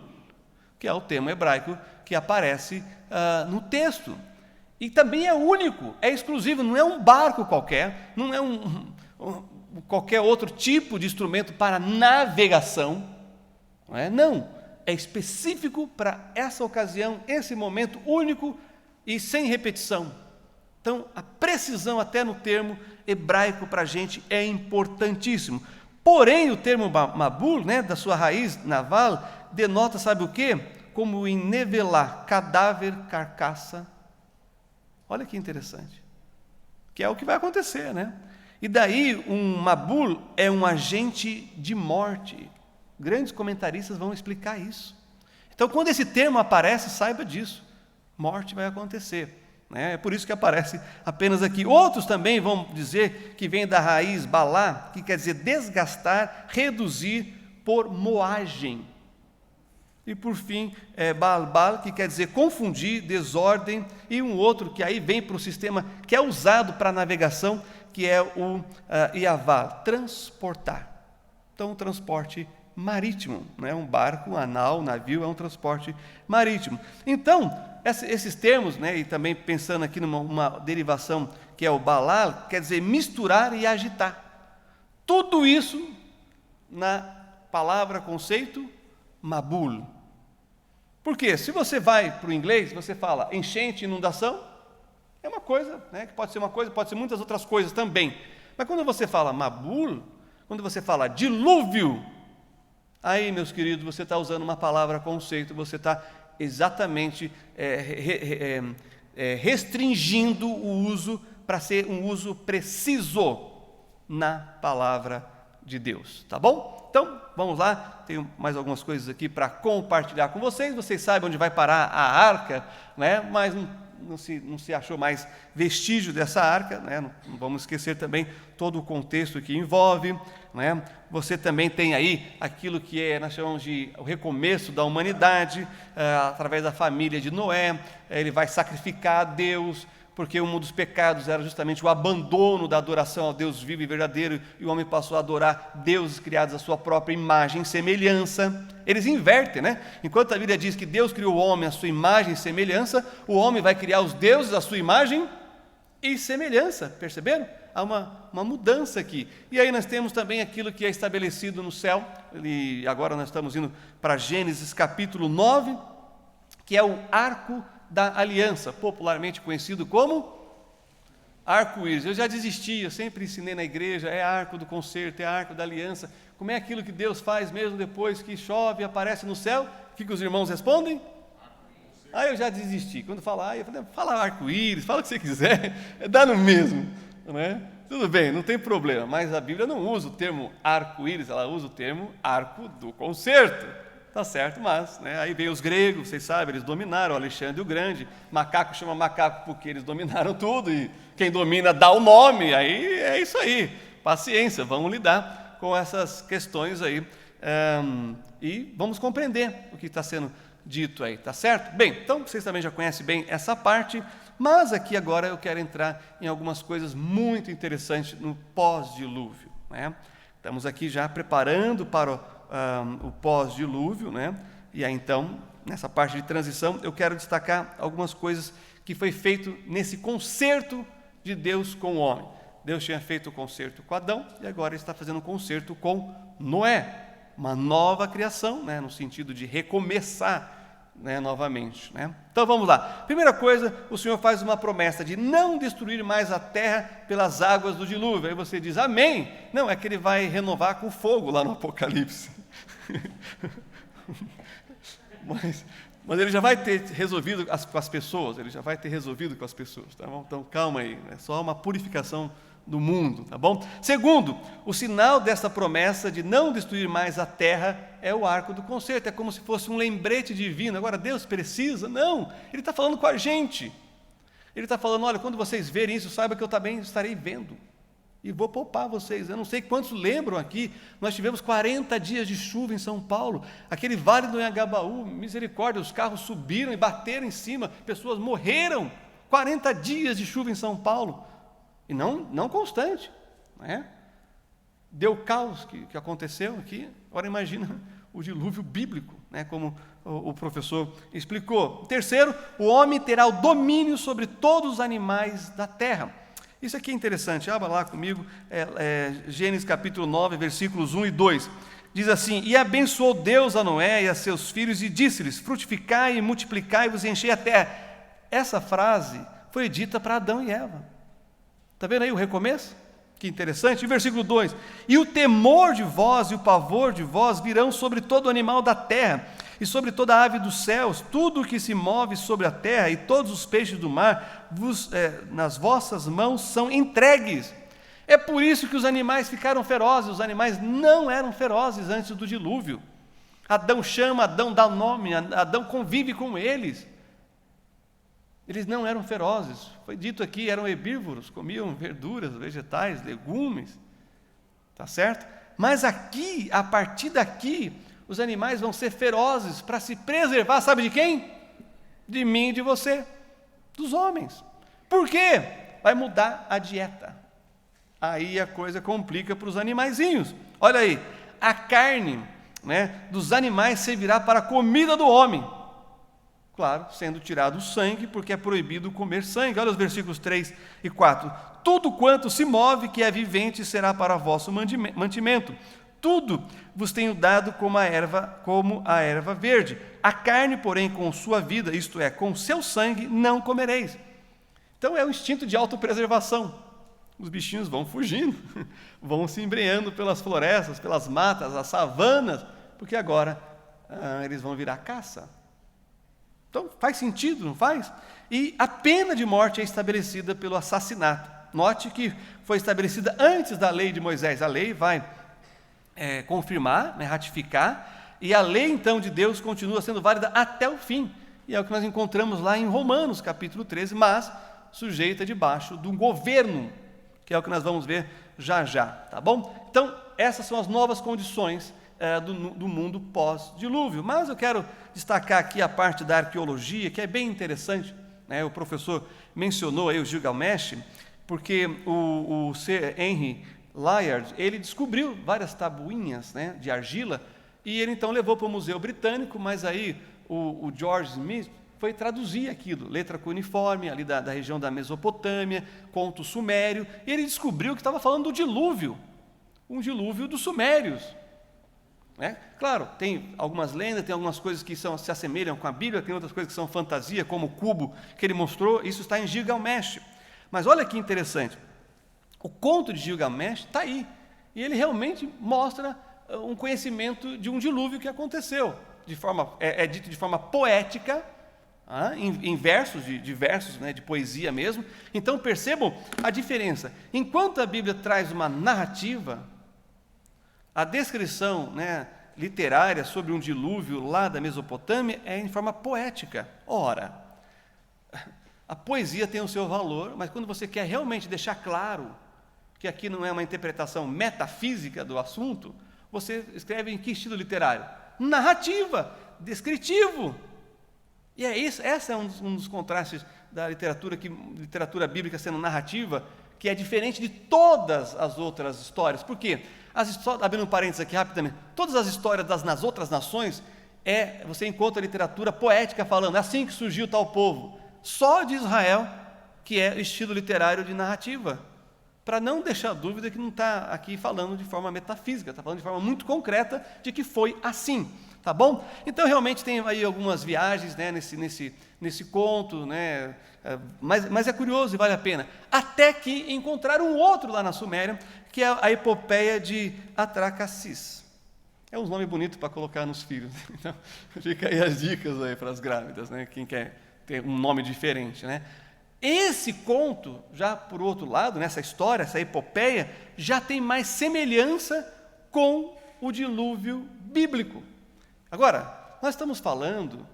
C: que é o termo hebraico que aparece no texto. E também é único, é exclusivo, não é um barco qualquer, não é qualquer outro tipo de instrumento para navegação, não. É específico para essa ocasião, esse momento único e sem repetição. Então, a precisão até no termo hebraico para a gente é importantíssimo. Porém, o termo mabul, da sua raiz naval, denota, sabe o quê? Como ennevelar, cadáver, carcaça. Olha que interessante. Que é o que vai acontecer, E daí, um mabul é um agente de morte. Grandes comentaristas vão explicar isso. Então, quando esse termo aparece, saiba disso. Morte vai acontecer. É por isso que aparece apenas aqui. Outros também vão dizer que vem da raiz balá, que quer dizer desgastar, reduzir por moagem. E por fim, balbal, que quer dizer confundir, desordem, e um outro que aí vem para o sistema que é usado para navegação, que é o iaval, transportar. Então, o transporte marítimo, um barco, um nau, um navio, é um transporte marítimo. Então, esses termos, e também pensando aqui numa derivação que é o balal, quer dizer misturar e agitar. Tudo isso na palavra, conceito, mabul. Por quê? Se você vai para o inglês, você fala enchente, inundação, é uma coisa, que pode ser uma coisa, pode ser muitas outras coisas também. Mas quando você fala mabul, quando você fala dilúvio, aí, meus queridos, você está usando uma palavra conceito, você está exatamente restringindo o uso para ser um uso preciso na palavra de Deus, tá bom? Então, vamos lá, tenho mais algumas coisas aqui para compartilhar com vocês sabem onde vai parar a arca, mas não se achou mais vestígio dessa arca, não vamos esquecer também todo o contexto que envolve, Você também tem aí aquilo que nós chamamos de o recomeço da humanidade, através da família de Noé. Ele vai sacrificar a Deus, porque um dos pecados era justamente o abandono da adoração ao Deus vivo e verdadeiro, e o homem passou a adorar deuses criados à sua própria imagem e semelhança. Eles invertem, Enquanto a Bíblia diz que Deus criou o homem à sua imagem e semelhança, o homem vai criar os deuses à sua imagem e semelhança, perceberam? Há uma mudança aqui. E aí nós temos também aquilo que é estabelecido no céu, e agora nós estamos indo para Gênesis capítulo 9, que é o arco da aliança, popularmente conhecido como arco-íris. Eu já desisti, eu sempre ensinei na igreja, é arco do concerto, é arco da aliança. Como é aquilo que Deus faz mesmo depois que chove e aparece no céu? O que os irmãos respondem? Aí eu já desisti. Quando falar, eu falei, fala arco-íris, fala o que você quiser, dá no mesmo. Tudo bem, não tem problema, mas a Bíblia não usa o termo arco-íris, ela usa o termo arco do concerto. Tá certo, mas aí vem os gregos, vocês sabem, eles dominaram Alexandre o Grande. Macaco chama macaco porque eles dominaram tudo, e quem domina dá o nome, aí é isso aí. Paciência, vamos lidar com essas questões aí e vamos compreender o que está sendo dito aí, tá certo? Bem, então vocês também já conhecem bem essa parte, mas aqui agora eu quero entrar em algumas coisas muito interessantes no pós-dilúvio, né? Estamos aqui já preparando para o pós-dilúvio, né? E aí então, nessa parte de transição, eu quero destacar algumas coisas que foi feito nesse concerto de Deus com o homem. Deus tinha feito o concerto com Adão e agora ele está fazendo um concerto com Noé. Uma nova criação, né, no sentido de recomeçar, né, novamente. Né? Então vamos lá. Primeira coisa, o Senhor faz uma promessa de não destruir mais a terra pelas águas do dilúvio. Aí você diz, amém. Não, é que ele vai renovar com fogo lá no Apocalipse. Mas ele já vai ter resolvido com as pessoas, tá bom? Então calma aí, é só uma purificação do mundo, tá bom? Segundo, o sinal dessa promessa de não destruir mais a terra é o arco do concerto, é como se fosse um lembrete divino. Agora, Deus precisa? Não, Ele está falando com a gente. Ele está falando, olha, quando vocês verem isso, saiba que eu também estarei vendo. E vou poupar vocês. Eu não sei quantos lembram aqui, nós tivemos 40 dias de chuva em São Paulo, aquele vale do Anhangabaú, misericórdia, os carros subiram e bateram em cima, pessoas morreram. 40 dias de chuva em São Paulo. E não constante, né? Deu caos que aconteceu aqui. Agora imagina o dilúvio bíblico, né? Como o professor explicou. Terceiro, o homem terá o domínio sobre todos os animais da terra. Isso aqui é interessante, abra lá comigo, Gênesis capítulo 9, versículos 1 e 2. Diz assim, e abençoou Deus a Noé e a seus filhos e disse-lhes, frutificai e multiplicai-vos e enchei a terra. Essa frase foi dita para Adão e Eva. Está vendo aí o recomeço? Que interessante. E versículo 2, e o temor de vós e o pavor de vós virão sobre todo animal da terra, e sobre toda ave dos céus, tudo o que se move sobre a terra, e todos os peixes do mar, nas vossas mãos são entregues. É por isso que os animais ficaram ferozes. Os animais não eram ferozes antes do dilúvio. Adão chama, Adão dá nome, Adão convive com eles. Eles não eram ferozes. Foi dito aqui, eram herbívoros, comiam verduras, vegetais, legumes. Tá certo? Mas aqui, a partir daqui, os animais vão ser ferozes para se preservar, sabe de quem? De mim e de você, dos homens. Por quê? Vai mudar a dieta. Aí a coisa complica para os animaizinhos. Olha aí, a carne, né, dos animais servirá para a comida do homem. Claro, sendo tirado o sangue, porque é proibido comer sangue. Olha os versículos 3 e 4. Tudo quanto se move, que é vivente, será para vosso mantimento. Tudo vos tenho dado como a erva verde. A carne, porém, com sua vida, isto é, com seu sangue, não comereis. Então é o instinto de autopreservação. Os bichinhos vão fugindo, vão se embreando pelas florestas, pelas matas, as savanas, porque agora eles vão virar caça. Então, faz sentido, não faz? E a pena de morte é estabelecida pelo assassinato. Note que foi estabelecida antes da lei de Moisés. A lei vai confirmar, ratificar, e a lei, então, de Deus continua sendo válida até o fim. E é o que nós encontramos lá em Romanos, capítulo 13, mas sujeita debaixo de um governo, que é o que nós vamos ver já já, tá bom? Então, essas são as novas condições do mundo pós-dilúvio. Mas eu quero destacar aqui a parte da arqueologia, que é bem interessante, né? O professor mencionou aí o Gilgamesh, porque o Sir Henry Layard, ele descobriu várias tabuinhas, né, de argila, e ele então levou para o Museu Britânico, mas aí o George Smith foi traduzir aquilo, letra cuneiforme, ali da região da Mesopotâmia, conto sumério, e ele descobriu que estava falando do dilúvio, um dilúvio dos sumérios. Claro, tem algumas lendas, tem algumas coisas que se assemelham com a Bíblia, tem outras coisas que são fantasia, como o cubo que ele mostrou, isso está em Gilgamesh. Mas olha que interessante, o conto de Gilgamesh está aí, e ele realmente mostra um conhecimento de um dilúvio que aconteceu, é dito de forma poética, em versos, de versos, né, de poesia mesmo. Então percebam a diferença. Enquanto a Bíblia traz uma narrativa, a descrição, né, literária sobre um dilúvio lá da Mesopotâmia é em forma poética. Ora, a poesia tem o seu valor, mas quando você quer realmente deixar claro que aqui não é uma interpretação metafísica do assunto, você escreve em que estilo literário? Narrativa, descritivo. E é isso, esse é um dos contrastes da literatura bíblica sendo narrativa, que é diferente de todas as outras histórias. Por quê? Abrindo um parênteses aqui rapidamente, todas as histórias das outras nações, você encontra literatura poética falando, é assim que surgiu tal povo. Só de Israel, que é estilo literário de narrativa, para não deixar dúvida que não está aqui falando de forma metafísica, está falando de forma muito concreta de que foi assim. Tá bom? Então, realmente, tem aí algumas viagens, né, nesse conto, né, mas é curioso e vale a pena. Até que encontraram um outro lá na Suméria, que é a epopeia de Atrahasis. É um nome bonito para colocar nos filhos. Então, fica aí as dicas aí para as grávidas, né, quem quer ter um nome diferente. Né? Esse conto, já por outro lado, nessa história, essa epopeia, já tem mais semelhança com o dilúvio bíblico. Agora, nós estamos falando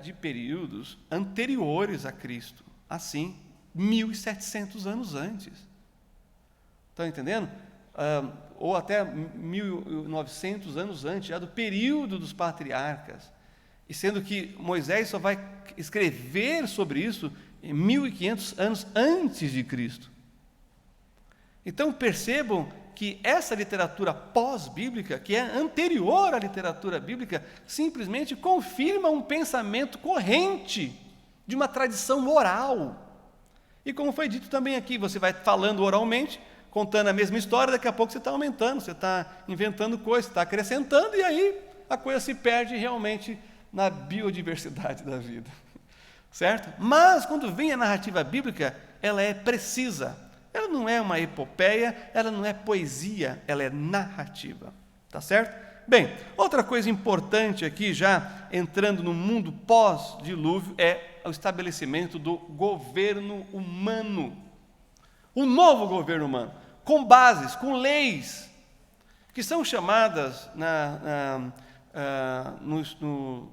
C: de períodos anteriores a Cristo, assim, 1.700 anos antes. Estão entendendo? Ou até 1.900 anos antes, já do período dos patriarcas. E sendo que Moisés só vai escrever sobre isso em 1.500 anos antes de Cristo. Então, percebam que essa literatura pós-bíblica, que é anterior à literatura bíblica, simplesmente confirma um pensamento corrente de uma tradição oral. E como foi dito também aqui, você vai falando oralmente, contando a mesma história, daqui a pouco você está aumentando, você está inventando coisas, você está acrescentando, e aí a coisa se perde realmente na biodiversidade da vida. Certo? Mas, quando vem a narrativa bíblica, ela é precisa. Ela não é uma epopeia, ela não é poesia, ela é narrativa. Tá certo? Bem, outra coisa importante aqui, já entrando no mundo pós-dilúvio, é o estabelecimento do governo humano. O novo governo humano, com bases, com leis, que são chamadas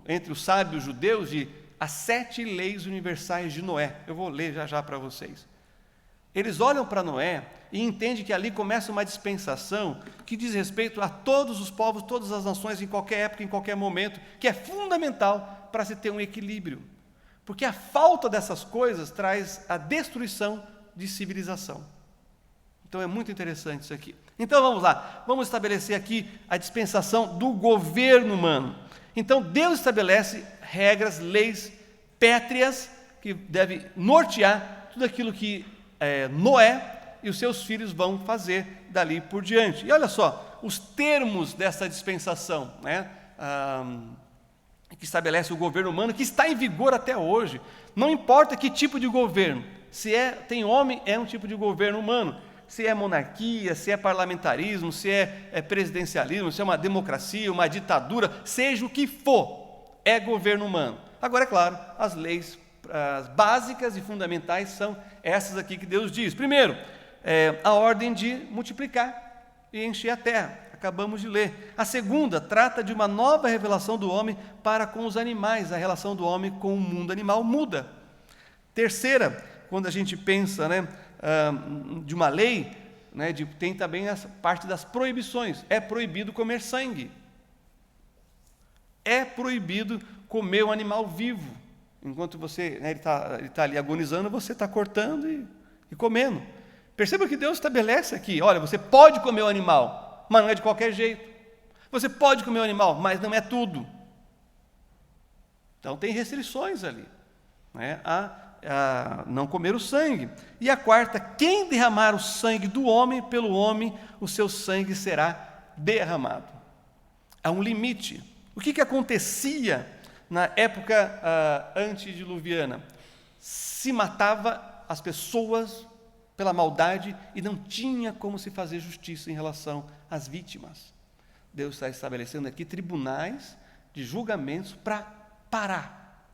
C: entre os sábios judeus de as 7 leis universais de Noé. Eu vou ler já para vocês. Eles olham para Noé e entendem que ali começa uma dispensação que diz respeito a todos os povos, todas as nações, em qualquer época, em qualquer momento, que é fundamental para se ter um equilíbrio. Porque a falta dessas coisas traz a destruição de civilização. Então é muito interessante isso aqui. Então vamos lá, vamos estabelecer aqui a dispensação do governo humano. Então Deus estabelece regras, leis pétreas que devem nortear tudo aquilo que Noé e os seus filhos vão fazer dali por diante. E olha só, os termos dessa dispensação, né, que estabelece o governo humano, que está em vigor até hoje. Não importa que tipo de governo, se tem homem, é um tipo de governo humano. Se é monarquia, se é parlamentarismo, se é presidencialismo, se é uma democracia, uma ditadura, seja o que for, é governo humano. Agora, é claro, as leis as básicas e fundamentais são essas aqui que Deus diz. Primeiro, a ordem de multiplicar e encher a terra. Acabamos de ler. A segunda trata de uma nova revelação do homem para com os animais. A relação do homem com o mundo animal muda. Terceira, quando a gente pensa, né, de uma lei, né, tem também essa parte das proibições. É proibido comer sangue. É proibido comer um animal vivo. Enquanto você, né, ele está ali agonizando, você está cortando e comendo. Perceba que Deus estabelece aqui, olha, você pode comer o animal, mas não é de qualquer jeito. Você pode comer o animal, mas não é tudo. Então tem restrições ali, né, a não comer o sangue. E a quarta, quem derramar o sangue do homem, pelo homem, o seu sangue será derramado. Há um limite. O que acontecia na época antediluviana? Se matava as pessoas pela maldade e não tinha como se fazer justiça em relação às vítimas. Deus está estabelecendo aqui tribunais de julgamentos para parar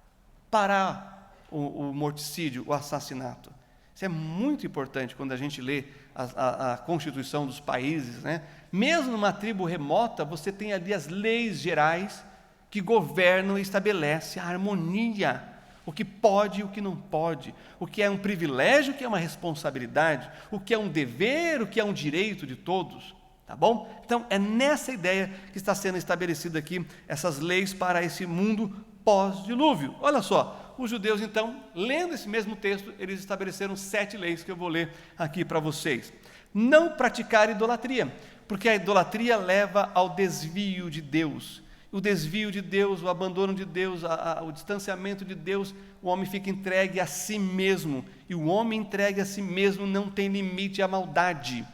C: parar o morticídio, o assassinato. Isso é muito importante quando a gente lê a Constituição dos países, né? Mesmo numa tribo remota, você tem ali as leis gerais que governam e estabelecem a harmonia, o que pode e o que não pode, o que é um privilégio, o que é uma responsabilidade, o que é um dever, o que é um direito de todos, tá bom? Então, é nessa ideia que está sendo estabelecida aqui essas leis para esse mundo pós-dilúvio. Olha só, os judeus, então, lendo esse mesmo texto, eles estabeleceram 7 leis que eu vou ler aqui para vocês. Não praticar idolatria, porque a idolatria leva ao desvio de Deus. O desvio de Deus, o abandono de Deus, o distanciamento de Deus, o homem fica entregue a si mesmo. E o homem entregue a si mesmo não tem limite à maldade.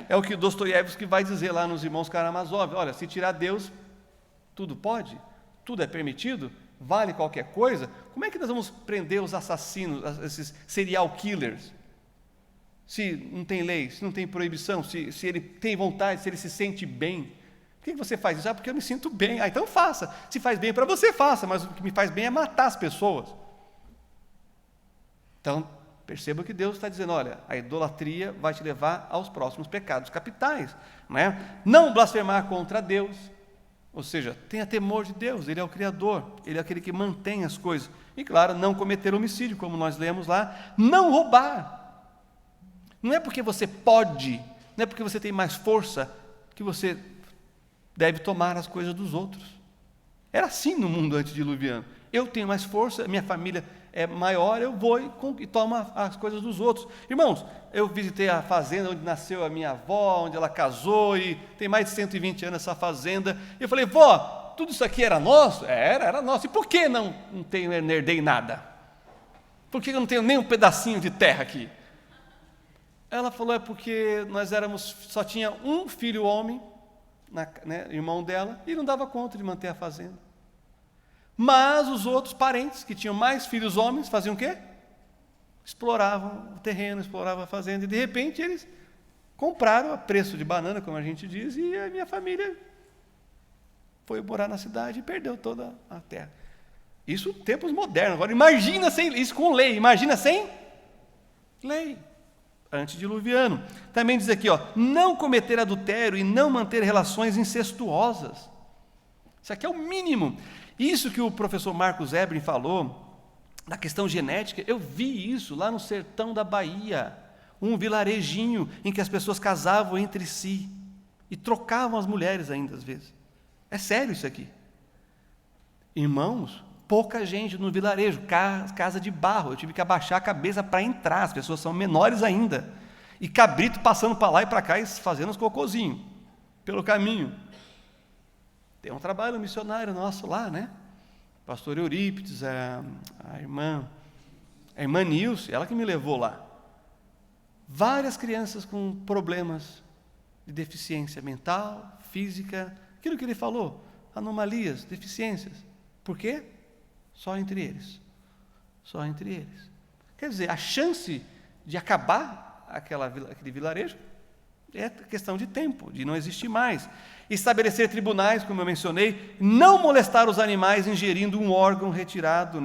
C: É o que Dostoiévski vai dizer lá nos Irmãos Karamazov. Olha, se tirar Deus, tudo pode, tudo é permitido, vale qualquer coisa. Como é que nós vamos prender os assassinos, esses serial killers? Se não tem lei, se não tem proibição, se ele tem vontade, se ele se sente bem. Por que você faz isso? Porque eu me sinto bem. Então faça. Se faz bem para você, faça. Mas o que me faz bem é matar as pessoas. Então, perceba que Deus está dizendo, olha, a idolatria vai te levar aos próximos pecados capitais. Não blasfemar contra Deus. Ou seja, tenha temor de Deus. Ele é o Criador. Ele é aquele que mantém as coisas. E, claro, não cometer homicídio, como nós lemos lá. Não roubar. Não é porque você pode, não é porque você tem mais força, que você deve tomar as coisas dos outros. Era assim no mundo antediluviano. Eu tenho mais força, minha família é maior, eu vou e tomo as coisas dos outros. Irmãos, eu visitei a fazenda onde nasceu a minha avó, onde ela casou, e tem mais de 120 anos essa fazenda. E eu falei, vó, tudo isso aqui era nosso? Era nosso. E por que não herdei nada? Por que eu não tenho nem um pedacinho de terra aqui? Ela falou, é porque só tinha um filho homem, irmão dela, e não dava conta de manter a fazenda. Mas os outros parentes, que tinham mais filhos homens, faziam o quê? Exploravam o terreno, exploravam a fazenda, e de repente eles compraram a preço de banana, como a gente diz, e a minha família foi morar na cidade e perdeu toda a terra. Isso em tempos modernos. Agora imagina sem isso com lei, imagina sem lei. Antediluviano. Também diz aqui, não cometer adultério e não manter relações incestuosas. Isso aqui é o mínimo. Isso que o professor Marcos Ebrin falou, da questão genética, eu vi isso lá no sertão da Bahia, um vilarejinho em que as pessoas casavam entre si e trocavam as mulheres ainda às vezes. É sério isso aqui. Irmãos, pouca gente no vilarejo, casa de barro, eu tive que abaixar a cabeça para entrar, as pessoas são menores ainda, e cabrito passando para lá e para cá e fazendo os cocôzinhos, pelo caminho. Tem um trabalho missionário nosso lá, pastor Eurípides, a irmã Nilce, ela que me levou lá. Várias crianças com problemas de deficiência mental, física, aquilo que ele falou, anomalias, deficiências. Por quê? Só entre eles. Só entre eles. Quer dizer, a chance de acabar aquele vilarejo é questão de tempo, de não existir mais. Estabelecer tribunais, como eu mencionei, não molestar os animais ingerindo um órgão retirado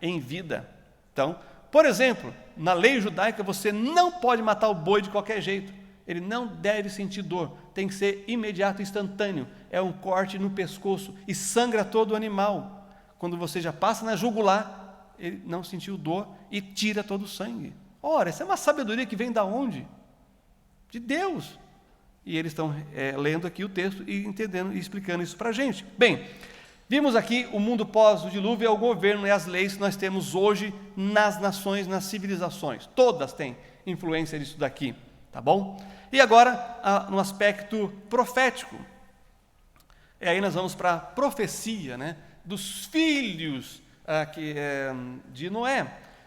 C: em vida. Então, por exemplo, na lei judaica você não pode matar o boi de qualquer jeito. Ele não deve sentir dor, tem que ser imediato, instantâneo. É um corte no pescoço e sangra todo o animal. Quando você já passa na jugular, ele não sentiu dor e tira todo o sangue. Ora, essa é uma sabedoria que vem da onde? De Deus. E eles estão lendo aqui o texto e entendendo e explicando isso para a gente. Bem, vimos aqui o mundo pós-dilúvio, é o governo e as leis que nós temos hoje nas nações, nas civilizações. Todas têm influência disso daqui, tá bom? E agora, no aspecto profético. E aí nós vamos para a profecia, dos filhos de Noé.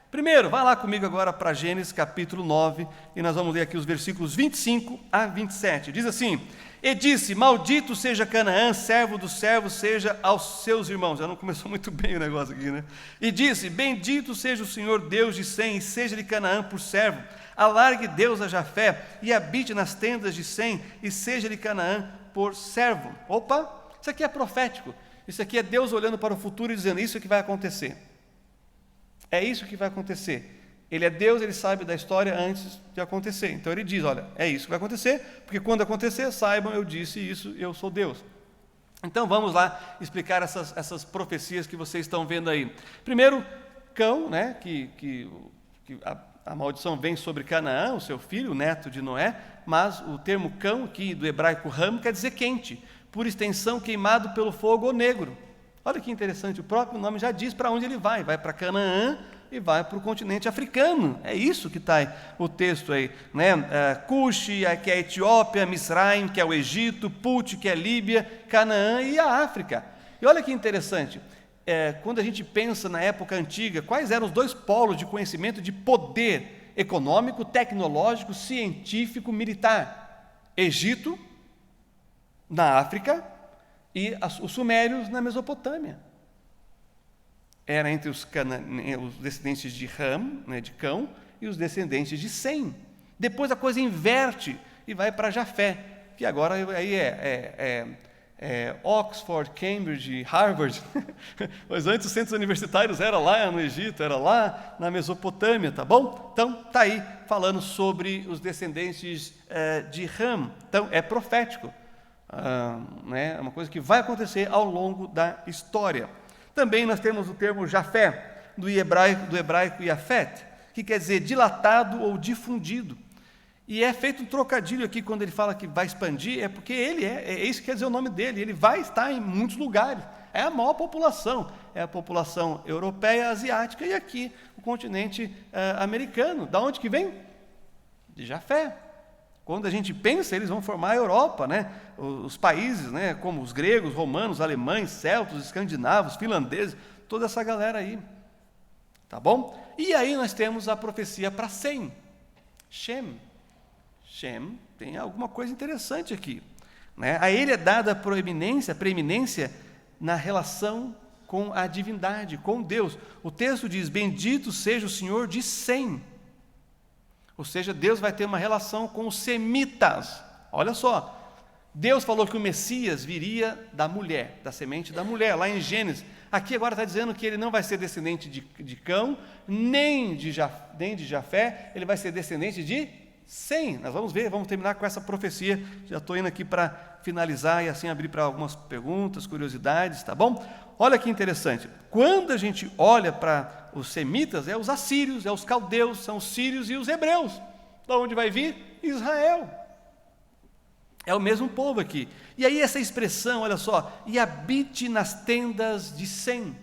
C: Primeiro, vá lá comigo agora para Gênesis capítulo 9, e nós vamos ler aqui os versículos 25 a 27. Diz assim, e disse, maldito seja Canaã, servo dos servos, seja aos seus irmãos. Já não começou muito bem o negócio aqui, E disse, bendito seja o Senhor Deus de Sem, e seja-lhe Canaã por servo. Alargue Deus a Jafé, e habite nas tendas de Sem, e seja-lhe Canaã por servo. Opa, isso aqui é profético. Isso aqui é Deus olhando para o futuro e dizendo, isso que vai acontecer. É isso que vai acontecer. Ele é Deus, ele sabe da história antes de acontecer. Então ele diz, olha, é isso que vai acontecer, porque quando acontecer, saibam, eu disse isso, eu sou Deus. Então vamos lá explicar essas profecias que vocês estão vendo aí. Primeiro, Cão, né, que a maldição vem sobre Canaã, o seu filho, o neto de Noé, mas o termo cão aqui do hebraico ram quer dizer quente, por extensão queimado pelo fogo ou negro. Olha que interessante, o próprio nome já diz para onde ele vai para Canaã e vai para o continente africano. É isso que está o texto aí, né? Cuxi, que é a Etiópia, Misraim, que é o Egito, Put, que é a Líbia, Canaã e a África. E olha que interessante, quando a gente pensa na época antiga, quais eram os dois polos de conhecimento de poder econômico, tecnológico, científico, militar? Egito, na África, e os sumérios na Mesopotâmia. Era entre os descendentes de Ram, né, de Cão, e os descendentes de Sem. Depois a coisa inverte e vai para Jafé, que agora aí Oxford, Cambridge, Harvard. Mas antes os centros universitários era lá no Egito, era lá na Mesopotâmia, tá bom? Então está aí falando sobre os descendentes de Ram. Então é profético. É uma coisa que vai acontecer ao longo da história. Também nós temos o termo Jafé, do hebraico Yafet, que quer dizer dilatado ou difundido. E é feito um trocadilho aqui quando ele fala que vai expandir, é porque ele é isso que quer dizer o nome dele, ele vai estar em muitos lugares. É a maior população, é a população europeia, asiática e aqui o continente americano. Da onde que vem? De Jafé. Quando a gente pensa, eles vão formar a Europa, né? Os países, né? Como os gregos, romanos, alemães, celtos, escandinavos, finlandeses, toda essa galera aí. Tá bom? E aí nós temos a profecia para Sem, Shem. Shem tem alguma coisa interessante aqui, né? A ele é dada a preeminência na relação com a divindade, com Deus. O texto diz, bendito seja o Senhor de Sem. Ou seja, Deus vai ter uma relação com os semitas. Olha só, Deus falou que o Messias viria da mulher, da semente da mulher, lá em Gênesis. Aqui agora está dizendo que ele não vai ser descendente de Cão, nem de Jafé, ele vai ser descendente de Sem. Nós vamos ver, vamos terminar com essa profecia. Já estou indo aqui para finalizar e assim abrir para algumas perguntas, curiosidades, tá bom? Olha que interessante, quando a gente olha para os semitas, é os assírios, é os caldeus, são os sírios e os hebreus. De onde vai vir? Israel. É o mesmo povo aqui. E aí essa expressão, olha só, e habite nas tendas de Sem. O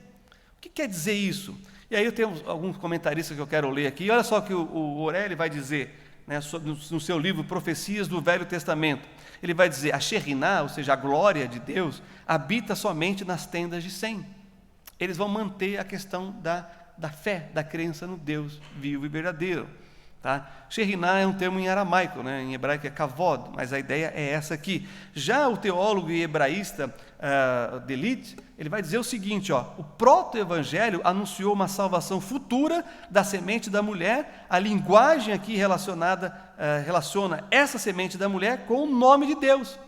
C: que quer dizer isso? E aí eu tenho alguns comentaristas que eu quero ler aqui. Olha só o que o Aurélio vai dizer, né, no seu livro Profecias do Velho Testamento. Ele vai dizer, a Shekhinah, ou seja, a glória de Deus, habita somente nas tendas de Sem. Eles vão manter a questão da fé, da crença no Deus vivo e verdadeiro. Tá? Shekhinah é um termo em aramaico, né? Em hebraico é kavod, mas a ideia é essa aqui. Já o teólogo e hebraísta Delit, ele vai dizer o seguinte, ó, o proto-evangelho anunciou uma salvação futura da semente da mulher. A linguagem aqui relaciona essa semente da mulher com o nome de Deus.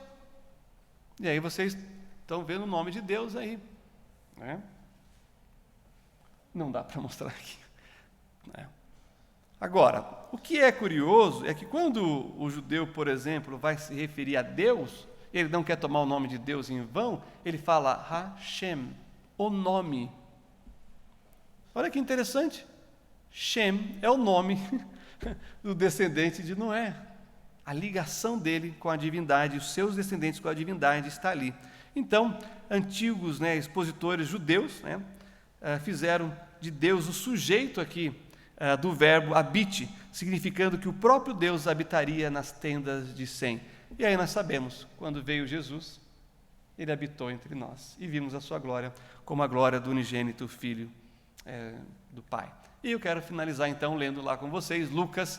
C: E aí vocês estão vendo o nome de Deus aí, né? Não dá para mostrar aqui, né? Agora, o que é curioso é que quando o judeu, por exemplo, vai se referir a Deus, ele não quer tomar o nome de Deus em vão, ele fala Hashem, o nome. Olha que interessante. Shem é o nome do descendente de Noé. A ligação dele com a divindade, os seus descendentes com a divindade está ali. Então, antigos, né, expositores judeus, né, fizeram de Deus o sujeito aqui do verbo habite, significando que o próprio Deus habitaria nas tendas de Sem. E aí nós sabemos, quando veio Jesus, ele habitou entre nós e vimos a sua glória como a glória do unigênito Filho do Pai. E eu quero finalizar então lendo lá com vocês Lucas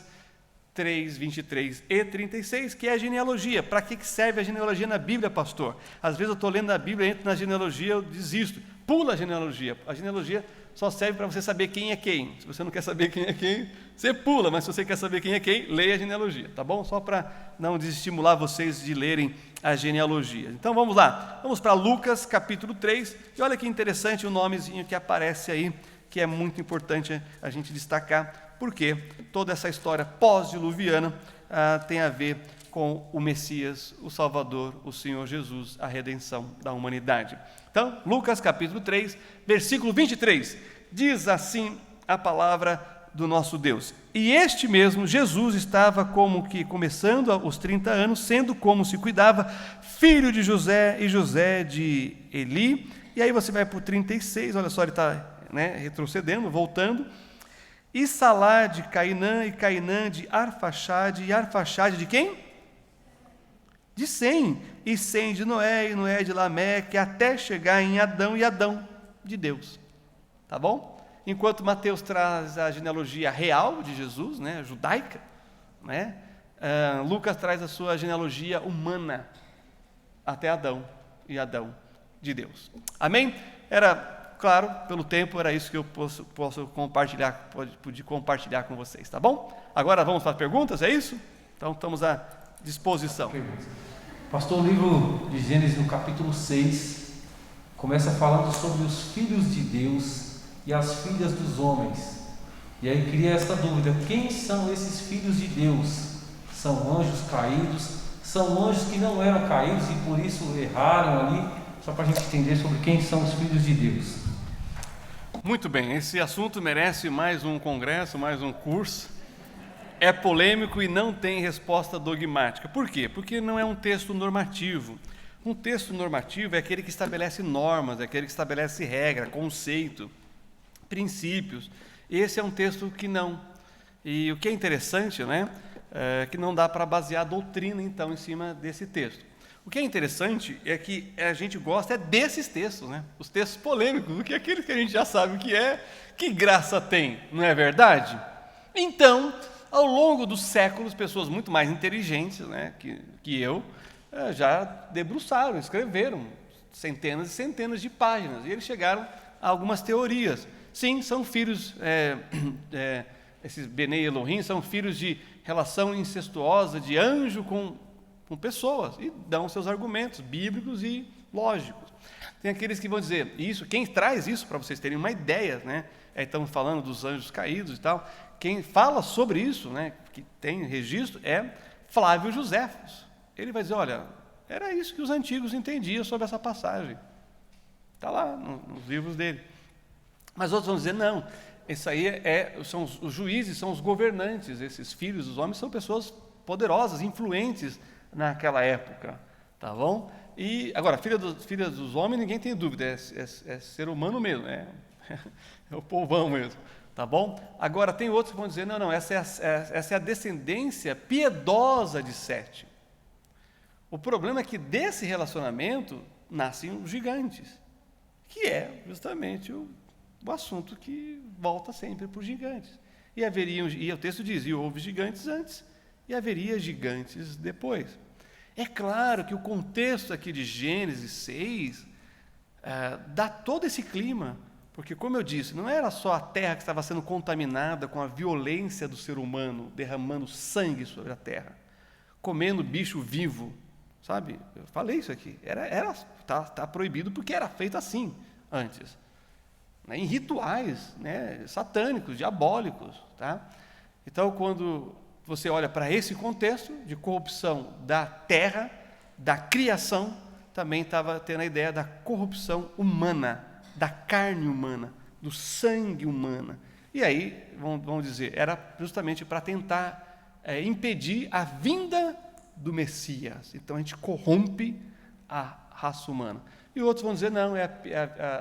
C: 3, 23 e 36, que é a genealogia. Para que serve a genealogia na Bíblia, pastor? Às vezes eu estou lendo a Bíblia, entro na genealogia, eu desisto. pula a genealogia. A genealogia só serve para você saber quem é quem. Se você não quer saber quem é quem, você pula, mas se você quer saber quem é quem, leia a genealogia, tá bom? Só para não desestimular vocês de lerem a genealogia. Então vamos lá, vamos para Lucas capítulo 3, e olha que interessante o nomezinho que aparece aí, que é muito importante a gente destacar, porque toda essa história pós-diluviana tem a ver com o Messias, o Salvador, o Senhor Jesus, a redenção da humanidade. Então, Lucas capítulo 3, versículo 23, diz assim a palavra do nosso Deus: e este mesmo Jesus estava como que começando os 30 anos, sendo como se cuidava, filho de José e José de Eli. E aí você vai para o 36, olha só, ele está retrocedendo, voltando. E Salá de Cainã, e Cainã de Arfaxade, e Arfaxade de quem? De Sem, e Sem de Noé, e Noé de Lameque, até chegar em Adão, e Adão de Deus. Tá bom? Enquanto Mateus traz a genealogia real de Jesus, judaica, Lucas traz a sua genealogia humana, até Adão, e Adão de Deus. Amém? Era, claro, pelo tempo, era isso que eu posso compartilhar, pude compartilhar com vocês, tá bom? Agora vamos para as perguntas, é isso? Então estamos à disposição.
B: Pastor, o livro de Gênesis, no capítulo 6, começa falando sobre os filhos de Deus e as filhas dos homens. E aí cria essa dúvida: quem são esses filhos de Deus? São anjos caídos? São anjos que não eram caídos e por isso erraram ali? Só para a gente entender sobre quem são os filhos de Deus.
C: Muito bem, esse assunto merece mais um congresso, mais um curso. É polêmico e não tem resposta dogmática. Por quê? Porque não é um texto normativo. Um texto normativo é aquele que estabelece normas, é aquele que estabelece regra, conceito, princípios. Esse é um texto que não. E o que é interessante, é que não dá para basear a doutrina, então, em cima desse texto. O que é interessante é que a gente gosta desses textos, os textos polêmicos, do que aqueles que a gente já sabe o que é, que graça tem, não é verdade? Então, ao longo dos séculos, pessoas muito mais inteligentes que eu já debruçaram, escreveram centenas e centenas de páginas, e eles chegaram a algumas teorias. Sim, são filhos, esses Benei Elohim, são filhos de relação incestuosa de anjo com pessoas, e dão seus argumentos bíblicos e lógicos. Tem aqueles que vão dizer isso, quem traz isso, para vocês terem uma ideia, estamos falando dos anjos caídos e tal, quem fala sobre isso, que tem registro, é Flávio Joséfos. Ele vai dizer, olha, era isso que os antigos entendiam sobre essa passagem. Está lá nos livros dele. Mas outros vão dizer, não, isso aí são os juízes, são os governantes, esses filhos dos homens são pessoas poderosas, influentes naquela época, tá bom? E agora, filha dos homens, ninguém tem dúvida, é ser humano mesmo, é o povão mesmo. Tá bom? Agora, tem outros que vão dizer, não, essa é a descendência piedosa de Sete. O problema é que desse relacionamento nascem os gigantes, que é justamente o assunto que volta sempre para os gigantes. E o texto diz, e houve gigantes antes, e haveria gigantes depois. É claro que o contexto aqui de Gênesis 6 dá todo esse clima, porque, como eu disse, não era só a terra que estava sendo contaminada com a violência do ser humano, derramando sangue sobre a terra, comendo bicho vivo, sabe? Eu falei isso aqui. Tá proibido porque era feito assim antes, em rituais satânicos, diabólicos. Tá? Então, quando você olha para esse contexto de corrupção da terra, da criação, também estava tendo a ideia da corrupção humana, da carne humana, do sangue humano. E aí, vamos dizer, era justamente para tentar impedir a vinda do Messias. Então, a gente corrompe a raça humana. E outros vão dizer, não, é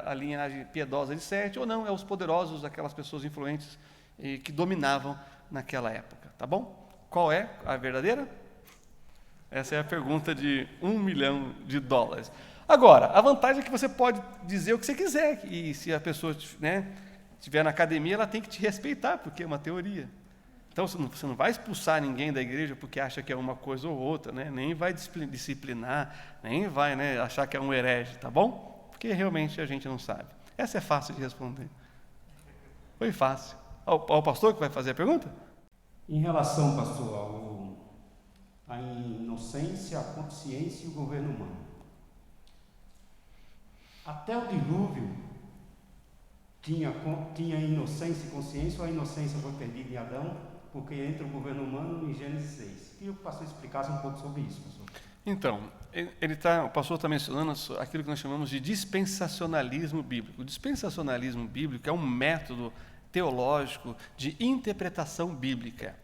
C: a linhagem piedosa de Sete, ou não, é os poderosos, aquelas pessoas influentes que dominavam naquela época. Tá bom? Qual é a verdadeira? Essa é a pergunta de $1 milhão. Agora, a vantagem é que você pode dizer o que você quiser, e se a pessoa estiver na academia, ela tem que te respeitar, porque é uma teoria. Então, você não vai expulsar ninguém da igreja porque acha que é uma coisa ou outra, nem vai disciplinar, nem vai achar que é um herege, tá bom? Porque realmente a gente não sabe. Essa é fácil de responder. Foi fácil. Ao pastor que vai fazer a pergunta?
D: Em relação, pastor, à inocência, a consciência e o governo humano. Até o dilúvio tinha inocência e consciência, ou a inocência foi perdida em Adão, porque entra o governo humano em Gênesis 6. Queria que o pastor explicasse um pouco sobre isso, pastor.
C: Então, o pastor está mencionando aquilo que nós chamamos de dispensacionalismo bíblico. O dispensacionalismo bíblico é um método teológico de interpretação bíblica.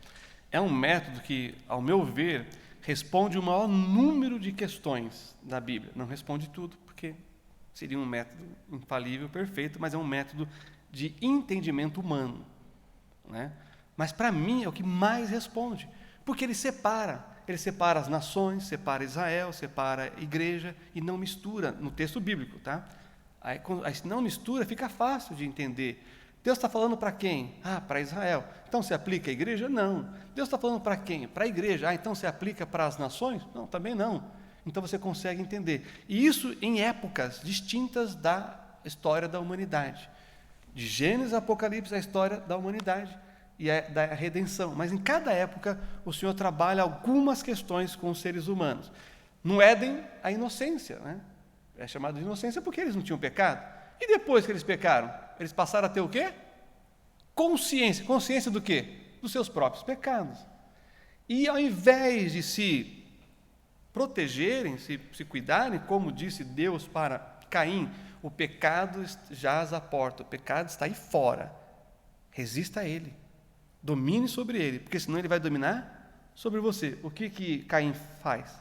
C: É um método que, ao meu ver, responde o maior número de questões da Bíblia. Não responde tudo, porque seria um método infalível, perfeito, mas é um método de entendimento humano, né? Mas para mim é o que mais responde, porque ele separa as nações, separa Israel, separa a igreja e não mistura no texto bíblico, tá? Aí se não mistura, fica fácil de entender. Deus está falando para quem? Para Israel. Então se aplica à igreja? Não. Deus está falando para quem? Para a igreja. Então se aplica para as nações? Não, também não. Então você consegue entender. E isso em épocas distintas da história da humanidade. De Gênesis a Apocalipse, a história da humanidade e da redenção. Mas em cada época o Senhor trabalha algumas questões com os seres humanos. No Éden, a inocência, né? É chamado de inocência porque eles não tinham pecado. E depois que eles pecaram, eles passaram a ter o quê? Consciência. Consciência do quê? Dos seus próprios pecados. E ao invés de se protegerem, se cuidarem, como disse Deus para Caim, o pecado jaz à porta, o pecado está aí fora. Resista a ele. Domine sobre ele, porque senão ele vai dominar sobre você. O que Caim faz?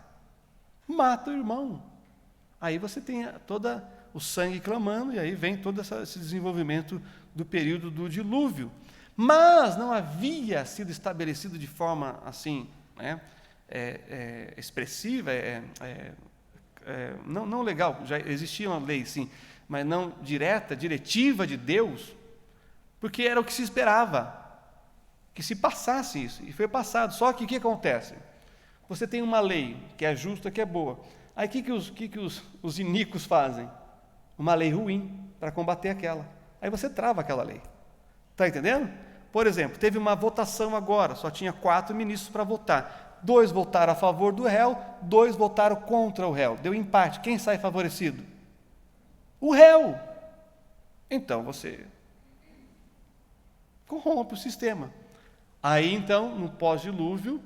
C: Mata o irmão. Aí você tem todo o sangue clamando, e aí vem todo esse desenvolvimento do período do dilúvio. Mas não havia sido estabelecido de forma assim, né, expressiva, não legal, já existia uma lei, sim, mas não diretiva de Deus, porque era o que se esperava, que se passasse isso, e foi passado. Só que o que acontece? Você tem uma lei que é justa, que é boa. Aí o que os iníquos fazem? Uma lei ruim para combater aquela. Aí você trava aquela lei. Está entendendo? Por exemplo, teve uma votação agora, só tinha 4 ministros para votar. 2 votaram a favor do réu, 2 votaram contra o réu. Deu empate. Quem sai favorecido? O réu. Então você corrompe o sistema. Aí então, no pós-dilúvio,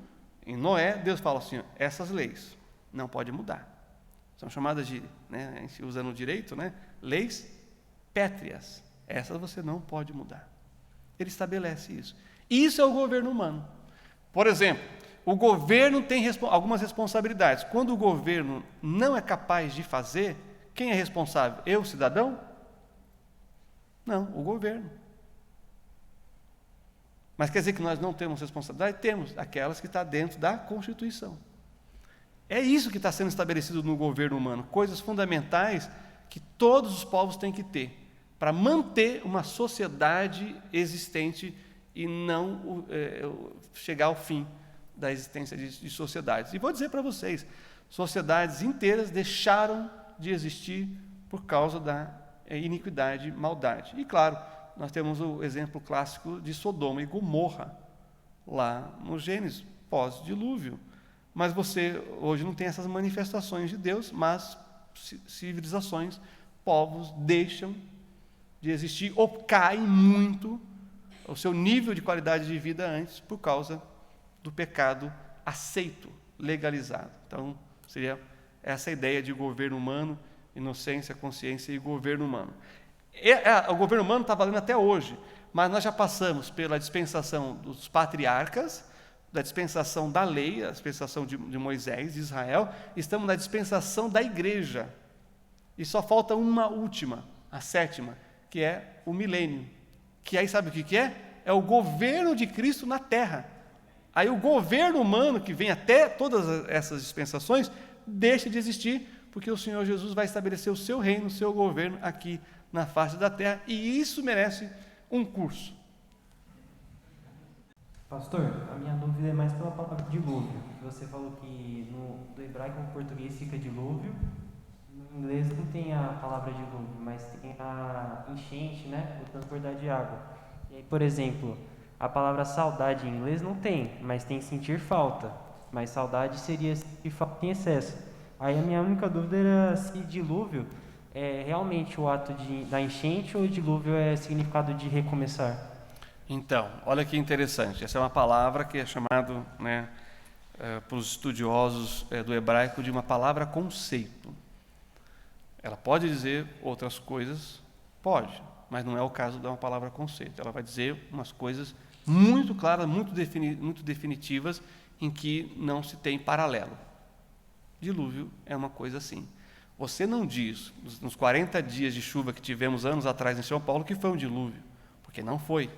C: em Noé, Deus fala assim: essas leis não podem mudar. São chamadas de, né, usando o direito, né, leis pétreas. Essas você não pode mudar. Ele estabelece isso. Isso é o governo humano. Por exemplo, o governo tem algumas responsabilidades. Quando o governo não é capaz de fazer, quem é responsável? Eu, cidadão? Não, o governo. Mas quer dizer que nós não temos responsabilidade? Temos, aquelas que estão dentro da Constituição. É isso que está sendo estabelecido no governo humano, coisas fundamentais que todos os povos têm que ter, para manter uma sociedade existente e não chegar ao fim da existência de sociedades. E vou dizer para vocês, sociedades inteiras deixaram de existir por causa da iniquidade e maldade. E claro, nós temos o exemplo clássico de Sodoma e Gomorra, lá no Gênesis, pós-dilúvio. Mas você hoje não tem essas manifestações de Deus, mas civilizações, povos deixam de existir ou caem muito o seu nível de qualidade de vida antes por causa do pecado aceito, legalizado. Então, seria essa ideia de governo humano, inocência, consciência e governo humano. O governo humano está valendo até hoje, mas nós já passamos pela dispensação dos patriarcas, da dispensação da lei, a dispensação de Moisés, de Israel, estamos na dispensação da igreja. E só falta uma última, a 7ª, que é o milênio. Que aí sabe o que é? É o governo de Cristo na terra. Aí o governo humano, que vem até todas essas dispensações, deixa de existir, porque o Senhor Jesus vai estabelecer o seu reino, o seu governo aqui na face da terra, e isso merece um curso.
E: Pastor, a minha dúvida é mais pela palavra dilúvio. Você falou que do hebraico ao português fica dilúvio, No inglês não tem a palavra dilúvio, mas tem a enchente, né? O transbordar de água. E aí, por exemplo, a palavra saudade em inglês não tem, mas tem sentir falta. Mas saudade seria sentir falta em excesso. Aí a minha única dúvida era se dilúvio é realmente o ato da enchente ou o dilúvio é significado de recomeçar.
C: Então, olha que interessante. Essa é uma palavra que é chamado, né, para os estudiosos do hebraico de uma palavra conceito. Ela pode dizer outras coisas, pode, mas não é o caso de uma palavra conceito. Ela vai dizer umas coisas muito claras, muito definitivas, em que não se tem paralelo. Dilúvio é uma coisa assim. Você não diz, nos 40 dias de chuva que tivemos anos atrás em São Paulo, que foi um dilúvio, porque não foi.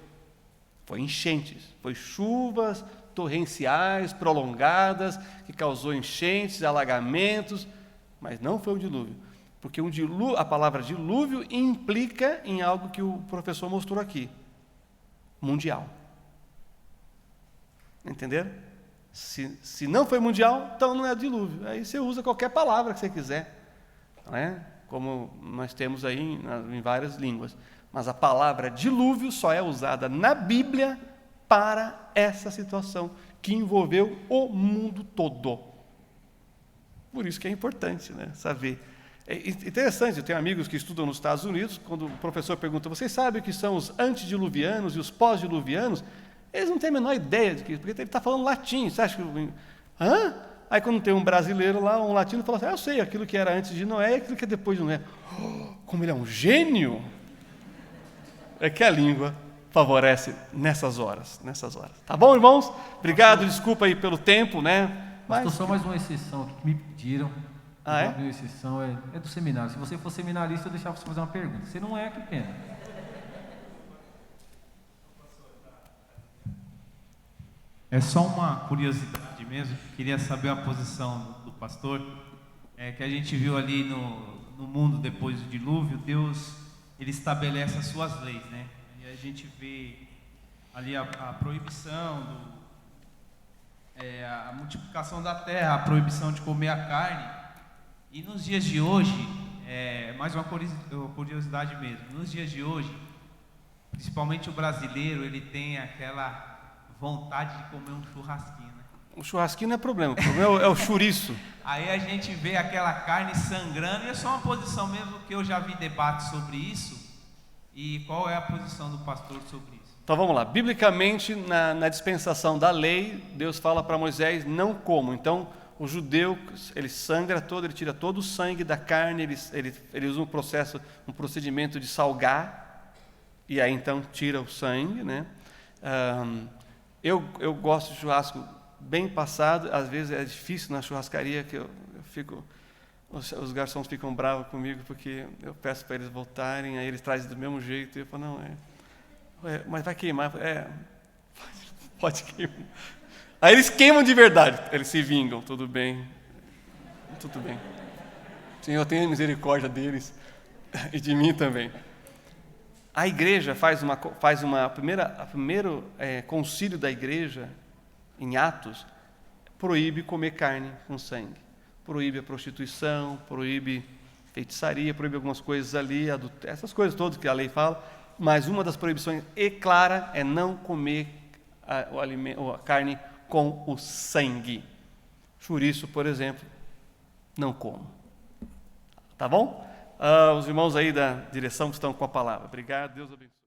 C: Foi enchentes, foi chuvas torrenciais, prolongadas, que causou enchentes, alagamentos, mas não foi um dilúvio. Porque a palavra dilúvio implica em algo que o professor mostrou aqui, mundial. Entenderam? Se não foi mundial, então não é dilúvio. Aí você usa qualquer palavra que você quiser, né? Como nós temos aí em várias línguas. Mas a palavra dilúvio só é usada na Bíblia para essa situação que envolveu o mundo todo. Por isso que é importante, né, saber. É interessante, eu tenho amigos que estudam nos Estados Unidos, quando o professor pergunta, vocês sabem o que são os antediluvianos e os pós-diluvianos? Eles não têm a menor ideia de que, porque ele está falando latim. Você acha que... Hã? Aí quando tem um brasileiro lá, um latino, fala assim, eu sei, aquilo que era antes de Noé e aquilo que é depois de Noé. Oh, como ele é um gênio! É que a língua favorece nessas horas. Tá bom, irmãos? Obrigado, desculpa aí pelo tempo, né?
B: Mas só mais uma exceção aqui que me pediram.
C: Ah, é?
B: Uma exceção é do seminário. Se você for seminarista, eu deixava você fazer uma pergunta. Se não é, que pena.
F: É só uma curiosidade mesmo, queria saber a posição do pastor, que a gente viu ali no mundo depois do dilúvio, Deus, ele estabelece as suas leis, né? E a gente vê ali a proibição, a multiplicação da terra, a proibição de comer a carne, e nos dias de hoje, mais uma curiosidade mesmo, nos dias de hoje, principalmente o brasileiro, ele tem aquela vontade de comer um churrasquinho, né?
C: O churrasquinho não é problema, o problema é o chouriço.
F: Aí a gente vê aquela carne sangrando, e é só uma posição mesmo, que eu já vi debate sobre isso, e qual é a posição do pastor sobre isso?
C: Então vamos lá, biblicamente, na dispensação da lei, Deus fala para Moisés, não como. Então, o judeu, ele sangra todo, ele tira todo o sangue da carne, ele usa um procedimento de salgar, e aí então tira o sangue, né? Eu gosto de churrasco bem passado, às vezes é difícil na churrascaria, que eu fico, os garçons ficam bravos comigo, porque eu peço para eles voltarem, aí eles trazem do mesmo jeito, e eu falo, não, mas vai queimar, pode queimar. Aí eles queimam de verdade, eles se vingam, tudo bem. Senhor, tenha misericórdia deles e de mim também. A igreja primeiro concílio da igreja, em Atos, proíbe comer carne com sangue. Proíbe a prostituição, proíbe feitiçaria, proíbe algumas coisas ali, essas coisas todas que a lei fala, mas uma das proibições clara é não comer a carne com o sangue. Chouriço, por exemplo, não como. Tá bom? Os irmãos aí da direção que estão com a palavra. Obrigado, Deus abençoe.